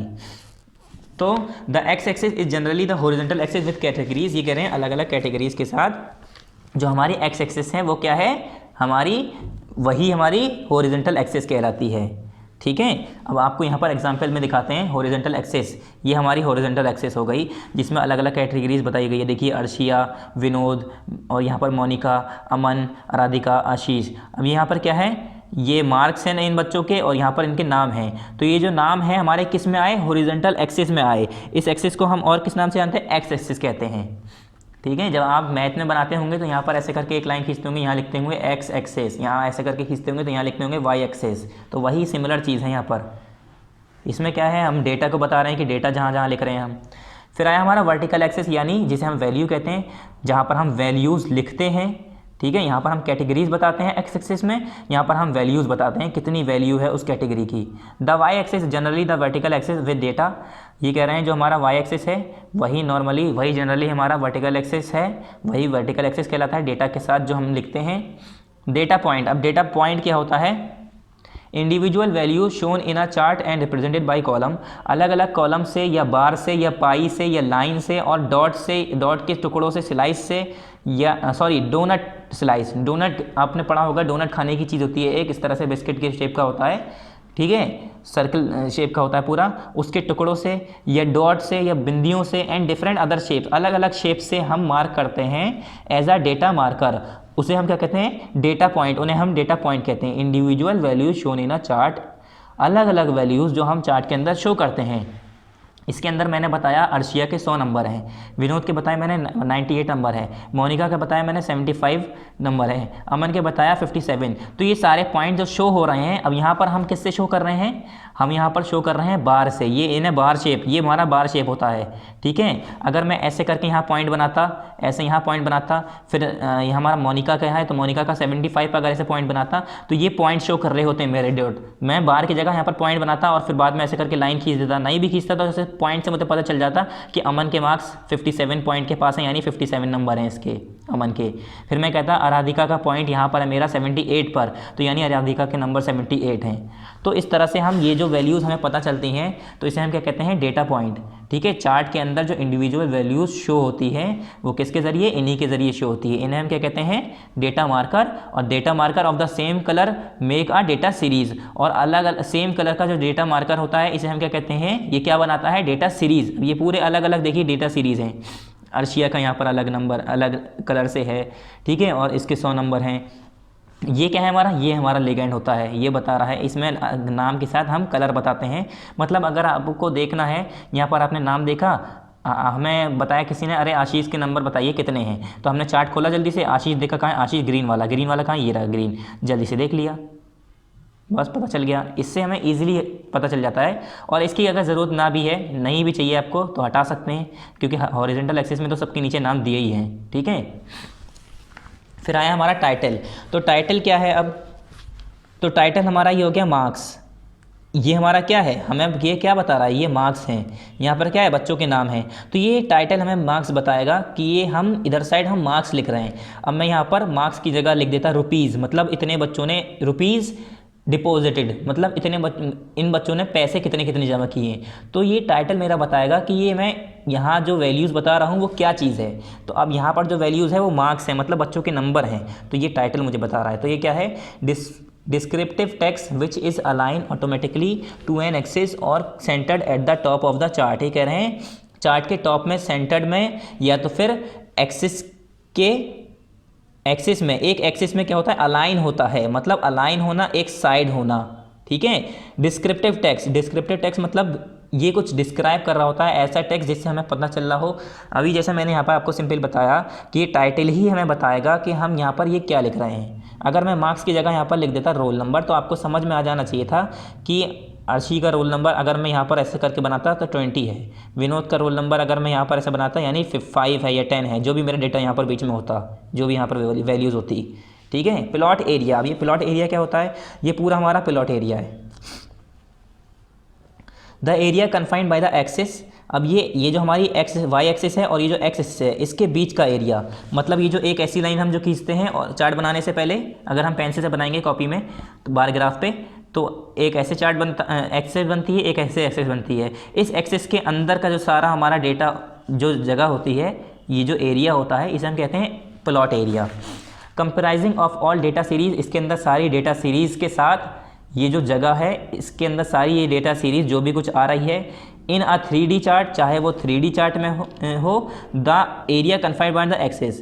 तो the X axis is generally the horizontal axis with categories. ये कह रहे हैं अलग अलग कैटेगरीज के साथ जो हमारी एक्स एक्सिस है वो क्या है हमारी, वही हमारी हॉरिजॉन्टल एक्सिस कहलाती है, ठीक है। अब आपको यहाँ पर एग्जांपल में दिखाते हैं हॉरिजॉन्टल एक्सिस। ये हमारी हॉरिजॉन्टल एक्सिस हो गई, जिसमें अलग अलग कैटेगरीज बताई गई है। देखिए अर्शिया, विनोद, और यहाँ पर मोनिका, अमन, राधिका, आशीष। अब यहाँ पर क्या है, ये मार्क्स हैं इन बच्चों के, और यहाँ पर इनके नाम हैं। तो ये जो नाम है हमारे किस में आए, हॉरिजॉन्टल एक्सिस में आए। इस एक्सिस को हम और किस नाम से जानते हैं, एक्स एक्सिस कहते हैं, ठीक है। जब आप मैथ में बनाते होंगे तो यहाँ पर ऐसे करके एक लाइन खींचते होंगे, यहाँ लिखते होंगे एक्स एक्सेस, यहाँ ऐसे करके खींचते होंगे तो यहाँ लिखते होंगे वाई एक्सेस। तो वही सिमिलर चीज़ है यहाँ पर। इसमें क्या है, हम डेटा को बता रहे हैं कि डेटा जहाँ जहाँ लिख रहे हैं हम। फिर आया हमारा वर्टिकल एक्सेस, यानी जिसे हम वैल्यू कहते हैं, जहाँ पर हम वैल्यूज़ लिखते हैं, ठीक है, यहाँ पर हम कैटेगरीज बताते हैं एक्स एक्सिस में, यहाँ पर हम वैल्यूज़ बताते हैं कितनी वैल्यू है उस कैटेगरी की। The Y axis generally the vertical axis with data, ये कह रहे हैं जो हमारा वाई एक्सिस है वही नॉर्मली वही जनरली हमारा वर्टिकल एक्सिस है, वही वर्टिकल एक्सिस कहलाता है डेटा के साथ जो हम लिखते हैं। डेटा पॉइंट, अब डेटा पॉइंट क्या होता है, individual value shown in a chart and represented by column, अलग अलग कॉलम से या बार से या पाई से या लाइन से और डॉट से, डॉट के टुकड़ों से, स्लाइस से या सॉरी डोनट स्लाइस, डोनट आपने पढ़ा होगा, डोनट खाने की चीज़ होती है एक, इस तरह से बिस्किट के शेप का होता है, ठीक है, सर्कल शेप का होता है पूरा, उसके टुकड़ों से या डॉट से या बिंदियों से एंड डिफरेंट अदर शेप्स, अलग अलग शेप से हम मार्क करते हैं एज अ डेटा मार्कर, उसे हम क्या कहते हैं, डेटा पॉइंट, उन्हें हम डेटा पॉइंट कहते हैं। Individual values shown in a chart, अलग अलग वैल्यूज़ जो हम चार्ट के अंदर शो करते हैं। इसके अंदर मैंने बताया अर्शिया के 100 नंबर हैं, विनोद के बताया मैंने 98 नंबर है, मोनिका के बताया मैंने 75 नंबर है, अमन के बताया 57। तो ये सारे पॉइंट जो शो हो रहे हैं, अब यहाँ पर हम किससे शो कर रहे हैं, हम यहाँ पर शो कर रहे हैं बार से, ये इन्हें बार शेप, ये हमारा बार शेप होता है, ठीक है। अगर मैं ऐसे करके यहाँ पॉइंट बनाता, ऐसे यहाँ पॉइंट बनाता, फिर ये हमारा मोनिका का है तो मोनिका का 75 पर अगर ऐसे पॉइंट बनाता तो ये पॉइंट शो कर रहे होते हैं मेरे डॉट, मैं बार की जगह यहाँ पर पॉइंट बनाता और फिर बाद में ऐसे करके लाइन खींच देता, नहीं भी खींचता तो ऐसे पॉइंट से मुझे पता चल जाता कि अमन के मार्क्स 57 पॉइंट के पास हैं, यानी 57 नंबर हैं इसके अमन के। फिर मैं कहता आराधिका का पॉइंट यहाँ पर है मेरा 78 पर, तो यानी आराधिका के नंबर 78 हैं। तो इस तरह से हम ये जो वैल्यूज़ हमें पता चलती हैं तो इसे हम क्या कहते हैं, डेटा पॉइंट, ठीक है। चार्ट के अंदर जो इंडिविजुअल वैल्यूज़ शो होती हैं वो किसके ज़रिए, इन्हीं के ज़रिए शो होती है, इन्हें हम क्या कहते हैं, डेटा मार्कर। और data marker of the same colour make a data series, और अलग अलग सेम कलर का जो डेटा मार्कर होता है इसे हम क्या कहते हैं, ये क्या बनाता है, डेटा सीरीज़। ये पूरे अलग अलग देखिए डेटा सीरीज़ हैं, अर्शिया का यहाँ पर अलग नंबर अलग कलर से है, ठीक है, और इसके 100 नंबर हैं। ये क्या है हमारा, ये हमारा लिगेंड होता है, ये बता रहा है, इसमें नाम के साथ हम कलर बताते हैं। मतलब अगर आपको देखना है, यहाँ पर आपने नाम देखा, हमें बताया किसी ने, अरे आशीष के नंबर बताइए कितने हैं, तो हमने चार्ट खोला जल्दी से, आशीष देखा कहाँ है, आशीष ग्रीन वाला कहाँ, ये रहा ग्रीन, जल्दी से देख लिया, बस पता चल गया। इससे हमें इजीली पता चल जाता है। और इसकी अगर ज़रूरत ना भी है, नहीं भी चाहिए आपको तो हटा सकते हैं, क्योंकि हॉरिजॉन्टल एक्सिस में तो सबके नीचे नाम दिए ही हैं, ठीक है। फिर आया हमारा टाइटल, तो टाइटल क्या है अब, तो टाइटल हमारा ये हो गया मार्क्स, ये हमारा क्या है, हमें अब ये क्या बता रहा है, ये मार्क्स हैं, यहाँ पर क्या है, बच्चों के नाम हैं, तो ये टाइटल हमें मार्क्स बताएगा कि ये हम इधर साइड हम मार्क्स लिख रहे हैं। अब मैं यहाँ पर मार्क्स की जगह लिख देता रुपीज़, मतलब इतने बच्चों ने रुपीज़ डिपॉजिटेड, मतलब इन बच्चों ने पैसे कितने कितने जमा किए हैं। तो ये टाइटल मेरा बताएगा कि ये मैं यहाँ जो वैल्यूज़ बता रहा हूँ वो क्या चीज़ है। तो अब यहाँ पर जो वैल्यूज़ है वो मार्क्स हैं, मतलब बच्चों के नंबर हैं, तो ये टाइटल मुझे बता रहा है। तो ये क्या है, descriptive text which is align automatically to an axis और centred at the top of the chart. ये कह रहे हैं चार्ट के टॉप में, सेंटर्ड में, या तो फिर एक्सिस के एक्सिस में, एक एक्सिस में क्या होता है, अलाइन होता है, मतलब अलाइन होना, एक साइड होना, ठीक है। डिस्क्रिप्टिव टेक्स्ट मतलब ये कुछ डिस्क्राइब कर रहा होता है, ऐसा टेक्स्ट जिससे हमें पता चल रहा हो। अभी जैसे मैंने यहाँ पर आपको सिंपल बताया कि ये टाइटल ही हमें बताएगा कि हम यहाँ पर ये क्या लिख रहे हैं। अगर मैं मार्क्स की जगह यहाँ पर लिख देता रोल नंबर, तो आपको समझ में आ जाना चाहिए था कि अर्शी का रोल नंबर अगर मैं यहाँ पर ऐसे करके बनाता तो 20 है, विनोद का रोल नंबर अगर मैं यहाँ पर ऐसे बनाता यानी 5 है या 10 है, जो भी मेरा डेटा यहाँ पर बीच में होता, जो भी यहाँ पर वैल्यूज़ होती, ठीक है। प्लॉट एरिया, अब ये प्लॉट एरिया क्या होता है, ये पूरा हमारा प्लॉट एरिया है। The area confined by the axis, अब ये जो हमारी एक्स वाई एक्सिस है और ये जो एक्स एक्सिस है, इसके बीच का एरिया, मतलब ये जो एक ऐसी लाइन हम जो खींचते हैं और चार्ट बनाने से पहले, अगर हम पेंसिल से बनाएंगे कॉपी में तो बार ग्राफ पे, तो एक ऐसे चार्ट बनता, एक्सिस बनती है, एक ऐसे एक्सिस बनती है। इस एक्सिस के अंदर का जो सारा हमारा डेटा जो जगह होती है, ये जो एरिया होता है, इसे हम कहते हैं plot area. Comprising of all data series, इसके अंदर सारी डेटा सीरीज़ के साथ ये जो जगह है, इसके अंदर सारी ये डेटा सीरीज़ जो भी कुछ आ रही है, इन अ 3D चार्ट, चाहे वो 3D चार्ट में हो, the area confined by the axis.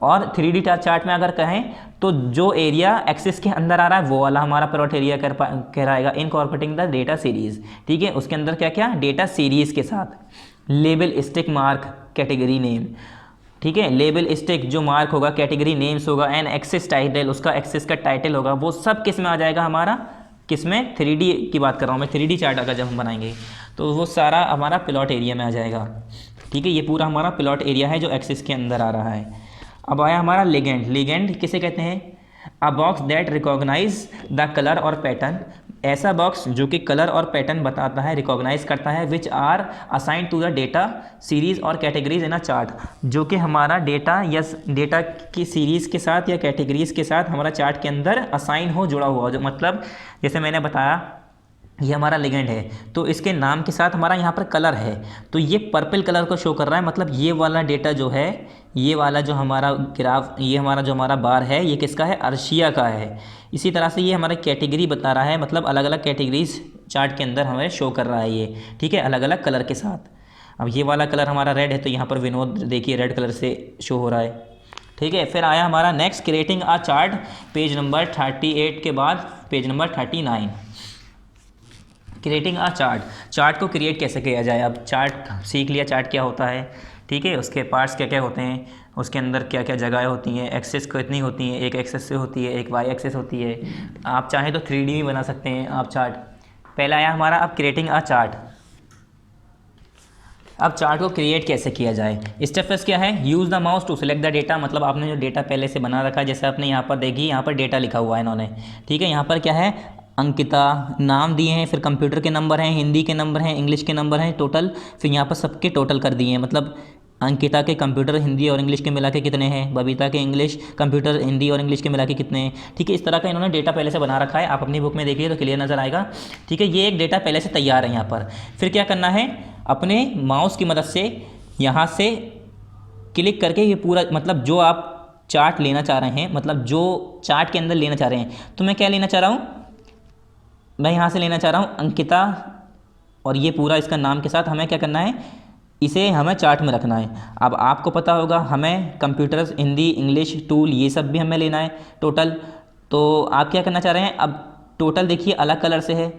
और 3D चार्ट में अगर कहें तो जो एरिया एक्सिस के अंदर आ रहा है वो वाला हमारा प्लॉट एरिया कहलाएगा, इनकॉर्पोरेटिंग द डेटा सीरीज़, ठीक है। उसके अंदर क्या क्या, डेटा सीरीज़ के साथ label, stick, mark, category name, ठीक है। लेबल स्टिक जो मार्क होगा, कैटेगरी नेम्स होगा, एंड एक्सिस टाइटल, उसका एक्सिस का टाइटल होगा, वो सब किस में आ जाएगा हमारा, किस में, 3D की बात कर रहा हूँ मैं, 3D चार्ट अगर जब हम बनाएंगे तो वो सारा हमारा प्लॉट एरिया में आ जाएगा, ठीक है। ये पूरा हमारा प्लॉट एरिया है जो एक्सिस के अंदर आ रहा है। अब आया हमारा लिगेंड। लिगेंड किसे कहते हैं? A box that recognize the colour और पैटर्न, ऐसा बॉक्स जो कि कलर और पैटर्न बताता है, रिकॉग्नाइज करता है, which are assign to the data series और कैटेगरीज इन अ चार्ट, जो कि हमारा डेटा या डेटा की सीरीज़ के साथ या कैटेगरीज के साथ हमारा चार्ट के अंदर असाइन हो, जुड़ा हुआ हो। जो मतलब जैसे मैंने बताया ये हमारा लिगेंड है, तो इसके नाम के साथ हमारा यहाँ पर कलर है, तो ये पर्पल कलर को शो कर रहा है, मतलब ये वाला डेटा जो है, ये वाला जो हमारा ग्राफ, ये हमारा जो हमारा बार है, ये किसका है? अर्शिया का है। इसी तरह से ये हमारा कैटेगरी बता रहा है, मतलब अलग अलग कैटेगरीज चार्ट के अंदर हमें शो कर रहा है ये, ठीक है, अलग अलग कलर के साथ। अब ये वाला कलर हमारा रेड है, तो यहाँ पर विनोद देखिए रेड कलर से शो हो रहा है, ठीक है। फिर आया हमारा next, creating a chart, page number 38 के बाद page number 39। Creating a chart, chart को क्रिएट कैसे किया जाए। अब चार्ट सीख लिया, चार्ट क्या होता है, ठीक है, उसके पार्ट्स क्या क्या होते हैं, उसके अंदर क्या क्या जगह होती हैं, एक्सेस कितनी होती हैं, एक एक्सेस से होती है, एक वाई एक्सेस होती है। आप चाहें तो 3D भी बना सकते हैं आप चार्ट। पहला आया हमारा अब क्रिएटिंग अ चार्ट। अब चार्ट को क्रिएट कैसे किया जाए। स्टेप फर्स्ट क्या है? Use the mouse to select the data, मतलब आपने जो डेटा पहले से बना रखा है, जैसे आपने यहाँ पर देखिए, यहाँ पर डेटा लिखा हुआ है इन्होंने, ठीक है। यहाँ पर क्या है? अंकिता नाम दिए हैं, फिर कंप्यूटर के नंबर हैं, हिंदी के नंबर हैं, इंग्लिश के नंबर हैं टोटल, फिर यहाँ पर सबके टोटल कर दिए हैं, मतलब अंकिता के कंप्यूटर हिंदी और इंग्लिश के मिला के कितने हैं, बबीता के इंग्लिश कंप्यूटर हिंदी और इंग्लिश के मिला के कितने हैं, ठीक है। इस तरह का इन्होंने डेटा पहले से बना रखा है, आप अपनी बुक में देखिए तो क्लियर नज़र आएगा, ठीक है। ये एक डेटा पहले से तैयार है यहाँ पर। फिर क्या करना है? अपने माउस की मदद से यहाँ से क्लिक करके ये पूरा, मतलब जो आप चार्ट लेना चाह रहे हैं, मतलब जो चार्ट के अंदर लेना चाह रहे हैं, तो मैं क्या लेना चाह रहा हूँ, मैं यहाँ से लेना चाह रहा हूँ अंकिता, और ये पूरा इसका नाम के साथ हमें क्या करना है, इसे हमें चार्ट में रखना है। अब आपको पता होगा हमें कंप्यूटर हिंदी इंग्लिश टूल ये सब भी हमें लेना है टोटल, तो आप क्या करना चाह रहे हैं, अब टोटल देखिए अलग कलर से है।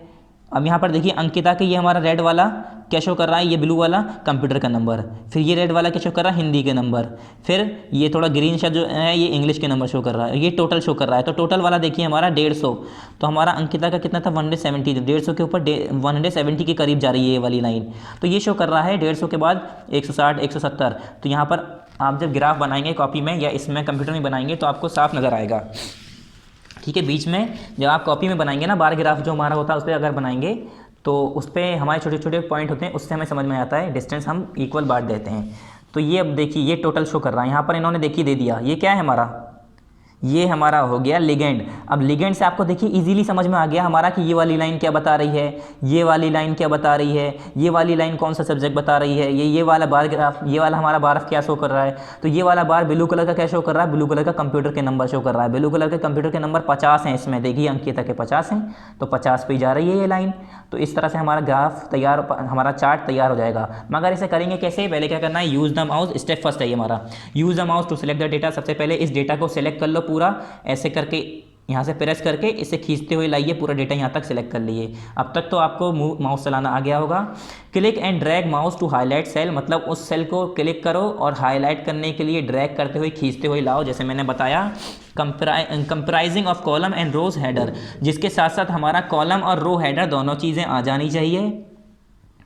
अब यहाँ पर देखिए अंकिता के ये हमारा रेड वाला क्या शो कर रहा है, ये ब्लू वाला कंप्यूटर का नंबर, फिर ये रेड वाला क्या शो कर रहा है, हिंदी के नंबर, फिर ये थोड़ा ग्रीन सा जो है ये इंग्लिश के नंबर शो कर रहा है, ये टोटल शो कर रहा है। तो टोटल वाला देखिए हमारा 150, तो हमारा अंकिता का कितना था 170, 150 के ऊपर 170 के करीब जा रही है ये वाली लाइन, तो ये शो कर रहा है 150 के बाद 160 170। तो यहाँ पर आप जब ग्राफ बनाएंगे कॉपी में या इसमें कंप्यूटर में बनाएंगे तो आपको साफ नज़र आएगा, ठीक है। बीच में जब आप कॉपी में बनाएंगे ना, बार ग्राफ जो हमारा होता है उस पर अगर बनाएंगे तो उस पर हमारे छोटे छोटे पॉइंट होते हैं, उससे हमें समझ में आता है, डिस्टेंस हम इक्वल बांट देते हैं। तो ये अब देखिए ये टोटल शो कर रहा है, यहाँ पर इन्होंने देखिए दे दिया, ये क्या है हमारा, ये हमारा हो गया लिगेंड। अब लिगेंड से आपको देखिए इजीली समझ में आ गया हमारा कि ये वाली लाइन क्या बता रही है, ये वाली लाइन क्या बता रही है, ये वाली लाइन कौन सा सब्जेक्ट बता रही है, ये वाला बार ग्राफ, ये वाला हमारा बार क्या शो कर रहा है। तो ये वाला बार ब्लू कलर का क्या शो कर रहा है, ब्लू कलर का कंप्यूटर के नंबर शो कर रहा है, ब्लू कलर के कंप्यूटर के नंबर 50 हैं इसमें, देखिए अंकिता के 50 हैं, तो 50 पे जा रही है ये लाइन। तो इस तरह से हमारा ग्राफ तैयार, हमारा चार्ट तैयार हो जाएगा। मगर इसे करेंगे कैसे? पहले क्या करना है, use the mouse, step first है ये हमारा, use the mouse to select the data. सबसे पहले इस डेटा को सिलेक्ट कर लो पूरा, ऐसे करके यहाँ से प्रेस करके इसे खींचते हुए लाइए, पूरा डेटा यहाँ तक सिलेक्ट कर लिए। अब तक तो आपको माउस चलाना आ गया होगा। Click and drag mouse to highlight cell, मतलब उस सेल को क्लिक करो और हाईलाइट करने के लिए ड्रैग करते हुए खींचते हुए लाओ, जैसे मैंने बताया। Comprising of column and rows header, जिसके साथ साथ हमारा कॉलम और रो हेडर दोनों चीज़ें आ जानी चाहिए,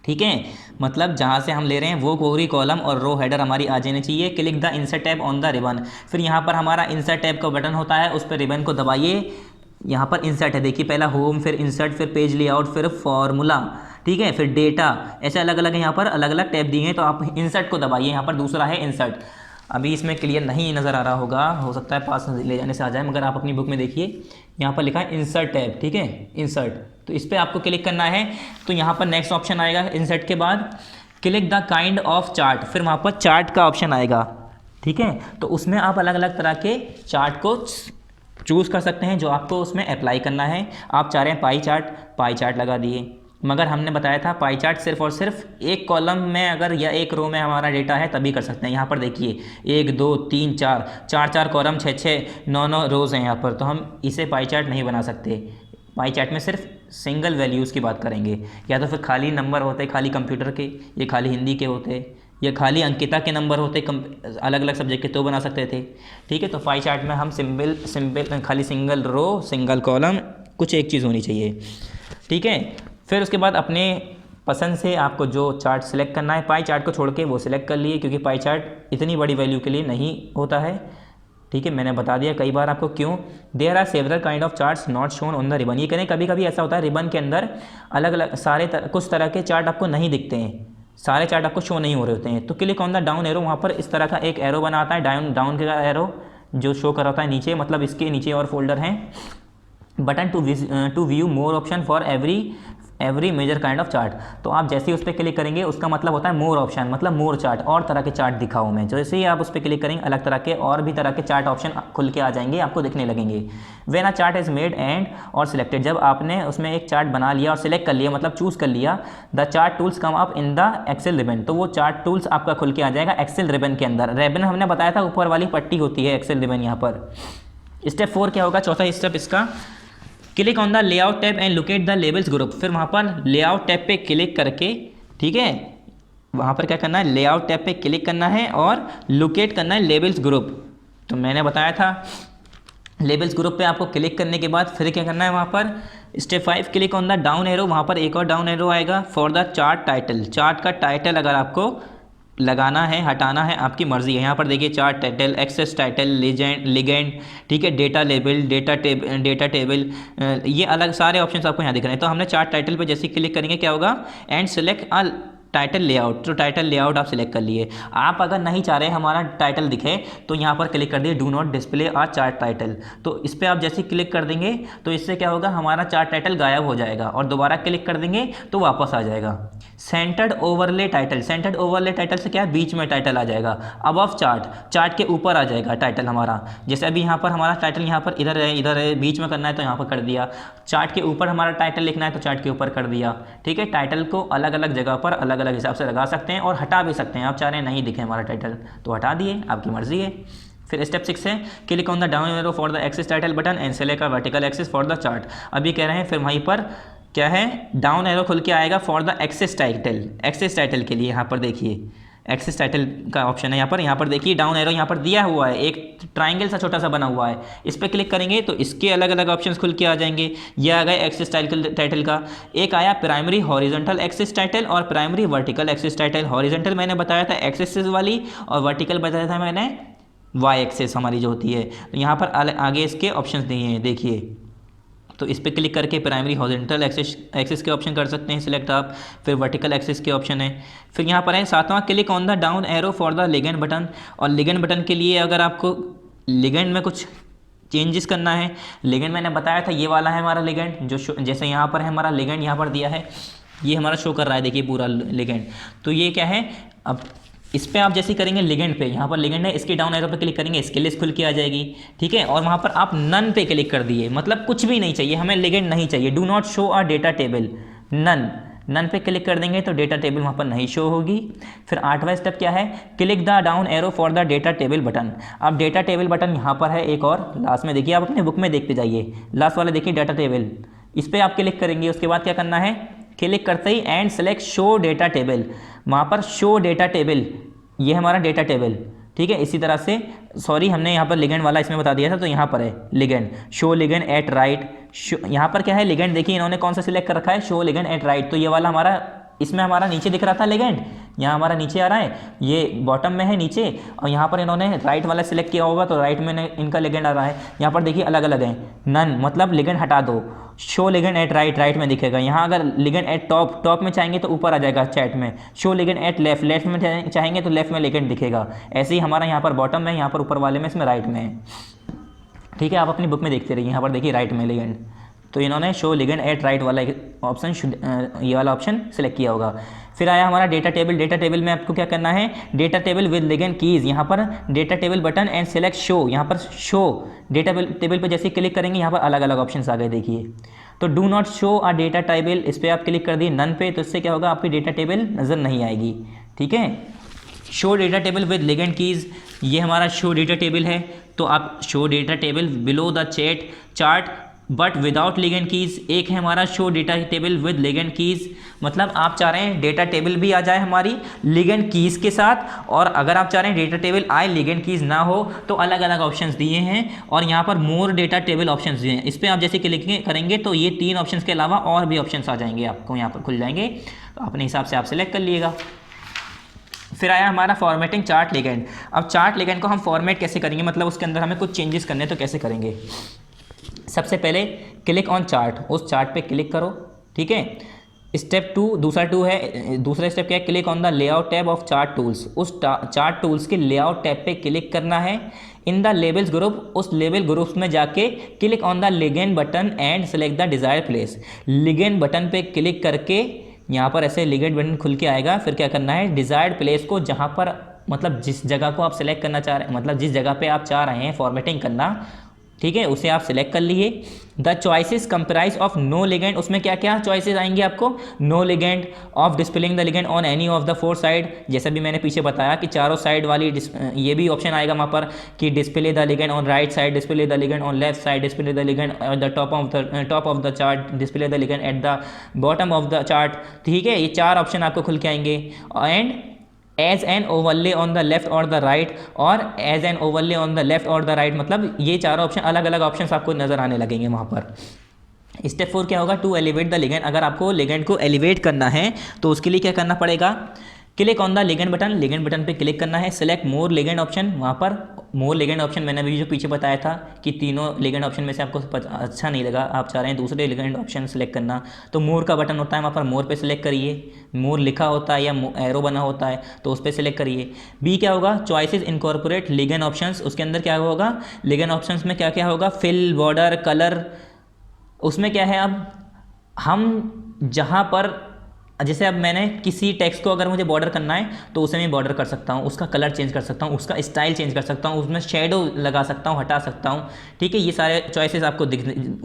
ठीक है। मतलब जहाँ से हम ले रहे हैं वो पूरी कॉलम और रो हेडर हमारी आ जानी चाहिए। Click the insert tab on the ribbon, फिर यहाँ पर हमारा इंसर्ट टैब का बटन होता है, उस पर रिबन को दबाइए। यहाँ पर इंसर्ट है, देखिए पहला होम, फिर इंसर्ट, फिर पेज लेआउट, फिर फॉर्मूला, ठीक है, फिर डेटा, ऐसे अलग अलग यहाँ पर अलग अलग टैब दिए हैं। तो आप इंसर्ट को दबाइए, यहाँ पर दूसरा है इंसर्ट। अभी इसमें क्लियर नहीं नज़र आ रहा होगा, हो सकता है पास ले जाने से आ जाए, मगर आप अपनी बुक में देखिए यहाँ पर लिखा है इंसर्ट टैब, ठीक है, इंसर्ट, तो इस पर आपको क्लिक करना है। तो यहाँ पर नेक्स्ट ऑप्शन आएगा इंसर्ट के बाद, click the kind of chart, फिर वहाँ पर चार्ट का ऑप्शन आएगा, ठीक है। तो उसमें आप अलग अलग तरह के चार्ट को चूज़ कर सकते हैं जो आपको उसमें अप्लाई करना है। आप चाह रहे हैं पाई चार्ट लगा दिए, मगर हमने बताया था पाई चार्ट सिर्फ और सिर्फ एक कॉलम में अगर या एक रो में हमारा डेटा है तभी कर सकते हैं। यहाँ पर देखिए 1 2 3 4 कॉलम, 6 9 रोज़ हैं यहाँ पर, तो हम इसे पाई चार्ट नहीं बना सकते। पाई चार्ट में सिर्फ सिंगल वैल्यूज़ की बात करेंगे, या तो फिर खाली नंबर होते खाली कंप्यूटर के, ये खाली हिंदी के होते, या खाली अंकिता के नंबर होते अलग अलग सब्जेक्ट के, तो बना सकते थे, ठीक है। तो पाई चार्ट में हम सिंपल खाली सिंगल रो सिंगल कॉलम, कुछ एक चीज़ होनी चाहिए, ठीक है। फिर उसके बाद अपने पसंद से आपको जो चार्ट सिलेक्ट करना है, पाई चार्ट को छोड़ के वो सिलेक्ट कर लिए, क्योंकि पाई चार्ट इतनी बड़ी वैल्यू के लिए नहीं होता है, ठीक है, मैंने बता दिया कई बार आपको क्यों। There are several kind of charts not shown on the ribbon. ये करें कभी कभी ऐसा होता है रिबन के अंदर अलग अलग कुछ तरह के चार्ट आपको नहीं दिखते हैं, सारे चार्ट आपको शो नहीं हो रहे होते हैं। तो click on the down arrow, वहाँ पर इस तरह का एक एरो बना आता है, डाउन का एरो जो शो कर होता है नीचे, मतलब इसके नीचे और फोल्डर हैं। Button to view more option for every major kind of chart. तो आप जैसे ही उस पर क्लिक करेंगे उसका मतलब होता है मोर ऑप्शन, मतलब मोर चार्ट, और तरह के चार्ट दिखाओ मैं। जैसे ही आप उस पर क्लिक करेंगे अलग तरह के और भी तरह के चार्ट ऑप्शन खुल के आ जाएंगे, आपको दिखने लगेंगे। When a chart is made and और सिलेक्टेड, जब आपने उसमें एक चार्ट बना लिया और सिलेक्ट कर लिया, मतलब चूज कर लिया, the chart tools come up in the Excel ribbon. तो वो चार्ट टूल्स आपका खुल के आ जाएगा एक्सेल रिबन के अंदर। रिबन हमने बताया था ऊपर वाली पट्टी होती है एक्सेल रिबन यहाँ पर। स्टेप 4 क्या होगा, चौथा स्टेप इसका, click on the layout tab and locate the labels group. फिर वहाँ पर लेआउट टैब पे क्लिक करके, ठीक है, वहाँ पर क्या करना है, लेआउट टैब पे क्लिक करना है और लोकेट करना है लेबल्स ग्रुप। तो मैंने बताया था लेबल्स ग्रुप पे आपको क्लिक करने के बाद फिर क्या करना है, वहाँ पर step 5 click on the down arrow. वहाँ पर एक और डाउन एरो आएगा for the chart title. Chart का टाइटल अगर आपको लगाना है हटाना है आपकी मर्जी है। यहाँ पर देखिए chart title, axes title, legend, ठीक है, डेटा लेबल, डेटा टेबल, ये अलग सारे ऑप्शंस आपको यहाँ दिख रहे हैं। तो हमने चार्ट टाइटल पे जैसे क्लिक करेंगे क्या होगा, and select a title layout. तो टाइटल लेआउट आप सिलेक्ट कर लिए। आप अगर नहीं चाह रहे हमारा टाइटल दिखे तो यहाँ पर क्लिक कर दिए do not display a chart title. तो इस पर आप जैसे क्लिक कर देंगे तो इससे क्या होगा, हमारा चार्ट टाइटल गायब हो जाएगा, और दोबारा क्लिक कर देंगे तो वापस आ जाएगा। Centred overlay title, centred overlay title से क्या है, बीच में टाइटल आ जाएगा। अबव चार्ट, चार्ट के ऊपर आ जाएगा टाइटल हमारा। जैसे अभी यहाँ पर हमारा टाइटल यहाँ पर इधर है, बीच में करना है तो यहाँ पर कर दिया। चार्ट के ऊपर हमारा टाइटल लिखना है तो चार्ट के ऊपर कर दिया। ठीक है, टाइटल को अलग अलग जगह पर अलग अलग हिसाब से लगा सकते हैं और हटा भी सकते हैं। आप चाह रहे हैं नहीं दिखे हमारा टाइटल तो हटा दिए, आपकी मर्जी है। फिर स्टेप 6 है click on the down arrow for the axes title button and select a vertical axes for the chart. अभी कह रहे हैं फिर वहीं पर क्या है, डाउन एरो खुल के आएगा for the axes title. Axes title के लिए यहाँ पर देखिए एक्सेस टाइटल का ऑप्शन है यहाँ पर देखिए डाउन एरो यहाँ पर दिया हुआ है, एक ट्राइंगल सा छोटा सा बना हुआ है। इस पर क्लिक करेंगे तो इसके अलग अलग ऑप्शंस खुल के आ जाएंगे। ये आ गए एक्सेस टाइटल का। एक आया प्राइमरी हॉरिजॉन्टल एक्सेस टाइटल और primary vertical access title. Horizontal मैंने बताया था एक्सेस वाली, और वर्टिकल बताया था मैंने वाई एक्सेस हमारी जो होती है। तो यहाँ पर आगे इसके ऑप्शंस दिए हैं देखिए। तो इस पर क्लिक करके प्राइमरी हॉरिजॉन्टल एक्सेस के ऑप्शन कर सकते हैं सिलेक्ट आप। फिर वर्टिकल एक्सेस के ऑप्शन है। फिर यहाँ पर है 7वां click on the down arrow for the legend button. और लिगेंड बटन के लिए अगर आपको लिगेंड में कुछ चेंजेस करना है, लिगेंड मैंने बताया था ये वाला है हमारा लिगेंड, जो जैसे यहाँ पर है हमारा लिगेंड यहाँ पर दिया है, ये हमारा शो कर रहा है देखिए पूरा लिगेंड। तो ये क्या है, अब इस पर आप जैसे करेंगे लिगेंड पे, यहाँ पर लिगेंड है, इसके डाउन एरो पे क्लिक करेंगे इसके लिस्ट खुल के आ जाएगी। ठीक है, और वहाँ पर आप नन पे क्लिक कर दिए, मतलब कुछ भी नहीं चाहिए हमें, लिगेंड नहीं चाहिए। Do not show a data table, none पे क्लिक कर देंगे तो डेटा टेबल वहाँ पर नहीं शो होगी। फिर 8वां स्टेप क्या है, click the down arrow for the data table button. अब डेटा टेबल बटन यहाँ पर है एक और लास्ट में देखिए, आप अपने बुक में देखते जाइए, लास्ट वाला देखिए डेटा टेबल, इस पर आप क्लिक करेंगे। उसके बाद क्या करना है, क्लिक करते ही and select show data table, वहाँ पर शो डेटा टेबल, ये हमारा डेटा टेबल। ठीक है, इसी तरह से सॉरी हमने यहाँ पर लिगेंड वाला इसमें बता दिया था, तो यहाँ पर है legend, show legend at right. यहाँ पर क्या है लिगेंड, देखिए इन्होंने कौन सा सिलेक्ट कर रखा है, शो लिगेंड एट राइट। तो ये वाला हमारा, इसमें हमारा नीचे दिख रहा था लिगेंड, यहाँ हमारा नीचे आ रहा है, ये बॉटम में है नीचे, और यहाँ पर इन्होंने राइट वाला सिलेक्ट किया होगा तो राइट में इनका लिगेंड आ रहा है। यहाँ पर देखिए अलग अलग है, नन मतलब लिगेंड हटा दो, शो लिगेंड एट राइट में दिखेगा। यहाँ अगर लिगेंड एट टॉप में चाहेंगे तो ऊपर आ जाएगा चैट में, शो लिगेंड एट लेफ्ट में चाहेंगे तो लेफ्ट में लिगेंड दिखेगा। ऐसे ही हमारा यहाँ पर बॉटम में, यहाँ पर ऊपर वाले में, इसमें राइट में है। ठीक है, आप अपनी बुक में देखते रहिए, यहाँ पर देखिए राइट में लिगेंड। तो इन्होंने शो लिगेंड एट राइट वाला ऑप्शन, ये वाला ऑप्शन सेलेक्ट किया होगा। फिर आया हमारा डेटा टेबल। डेटा टेबल में आपको क्या करना है, data table with ligand keys, यहाँ पर data table button and select show. यहाँ पर शो डेटा टेबल पर जैसे क्लिक करेंगे यहाँ पर अलग अलग ऑप्शन आ गए देखिए। तो do not show a data table, इस पर आप क्लिक कर दिए नन पे, तो इससे क्या होगा, आपकी डेटा टेबल नज़र नहीं आएगी। ठीक है, show data table with ligand keys, ये हमारा शो डेटा टेबल है, तो आप show data table below the chart but without ligand keys. एक है हमारा show data table with ligand keys, मतलब आप चाह रहे हैं डेटा टेबल भी आ जाए हमारी लिगेंड कीज के साथ, और अगर आप चाह रहे हैं डेटा टेबल आए लिगेंड कीज ना हो तो अलग अलग ऑप्शंस दिए हैं। और यहाँ पर मोर डेटा टेबल ऑप्शंस दिए हैं, इस पर आप जैसे क्लिक करेंगे तो ये 3 ऑप्शंस के अलावा और भी ऑप्शंस आ जाएंगे, आपको यहाँ पर खुल जाएंगे, तो अपने हिसाब से आप सेलेक्ट कर लीजिएगा। फिर आया हमारा फॉर्मेटिंग चार्ट लिगेंड। अब चार्ट लिगेंड को हम फॉर्मेट कैसे करेंगे, मतलब उसके अंदर हमें कुछ चेंजेस करने हैं तो कैसे करेंगे। सबसे पहले क्लिक ऑन चार्ट, उस चार्ट पे क्लिक करो, ठीक है। स्टेप 2, दूसरा स्टेप क्या है, click on the layout tab of chart tools, उस चार्ट टूल्स के लेआउट टैब पे क्लिक करना है। इन द लेबल्स ग्रुप, उस लेबल ग्रुप्स में जाके click on the legend button and select the desired place. Ligand button पे क्लिक करके यहाँ पर ऐसे लिगेंड बटन खुल के आएगा। फिर क्या करना है, डिजायर्ड प्लेस को जहाँ पर मतलब जिस जगह को आप सिलेक्ट करना चाह रहे हैं, मतलब जिस जगह पे आप चाह रहे हैं फॉर्मेटिंग करना, ठीक है, उसे आप सिलेक्ट कर लिए। The choices comprise of no legend, उसमें क्या क्या चॉइसेस आएंगे आपको, no legend, of displaying the legend on any of the 4 side, जैसे भी मैंने पीछे बताया कि चारों साइड वाली ये भी ऑप्शन आएगा वहाँ पर कि display the legend on right side, display the legend on left side, display the legend at the top of the chart, display the legend at the bottom of the chart, ठीक है। ये 4 ऑप्शन आपको खुल के आएंगे। And as an overlay on the left or the right, और as an overlay on the left or the right, मतलब ये 4 ऑप्शन अलग अलग ऑप्शंस आपको नजर आने लगेंगे वहाँ पर। स्टेप 4 क्या होगा, टू एलिवेट द लिगेंड, अगर आपको लिगेंड को एलिवेट करना है तो उसके लिए क्या करना पड़ेगा, click on the legend button पे क्लिक करना है, सेलेक्ट मोर लिगेंड ऑप्शन, वहाँ पर मोर लिगेंड ऑप्शन मैंने अभी जो पीछे बताया था कि तीनों लिगेंड ऑप्शन में से आपको अच्छा नहीं लगा, आप चाह रहे हैं दूसरे लिगेंड ऑप्शन सेलेक्ट करना, तो मोर का बटन होता है, वहाँ पर मोर पे सेलेक्ट करिए। मोर लिखा होता है या एरो बना होता है तो उस पर सेलेक्ट करिए। बी क्या होगा, चॉइसेस इनकॉर्पोरेट लिगेंड ऑप्शंस, उसके अंदर क्या होगा, लिगेंड ऑप्शंस में क्या क्या होगा, फिल, बॉर्डर, कलर, उसमें क्या है, अब हम जहाँ पर जैसे अब मैंने किसी टेक्स्ट को अगर मुझे बॉर्डर करना है तो उसे मैं बॉर्डर कर सकता हूँ, उसका कलर चेंज कर सकता हूँ, उसका स्टाइल चेंज कर सकता हूँ, उसमें शेडो लगा सकता हूँ, हटा सकता हूँ, ठीक है। ये सारे चॉइसेस आपको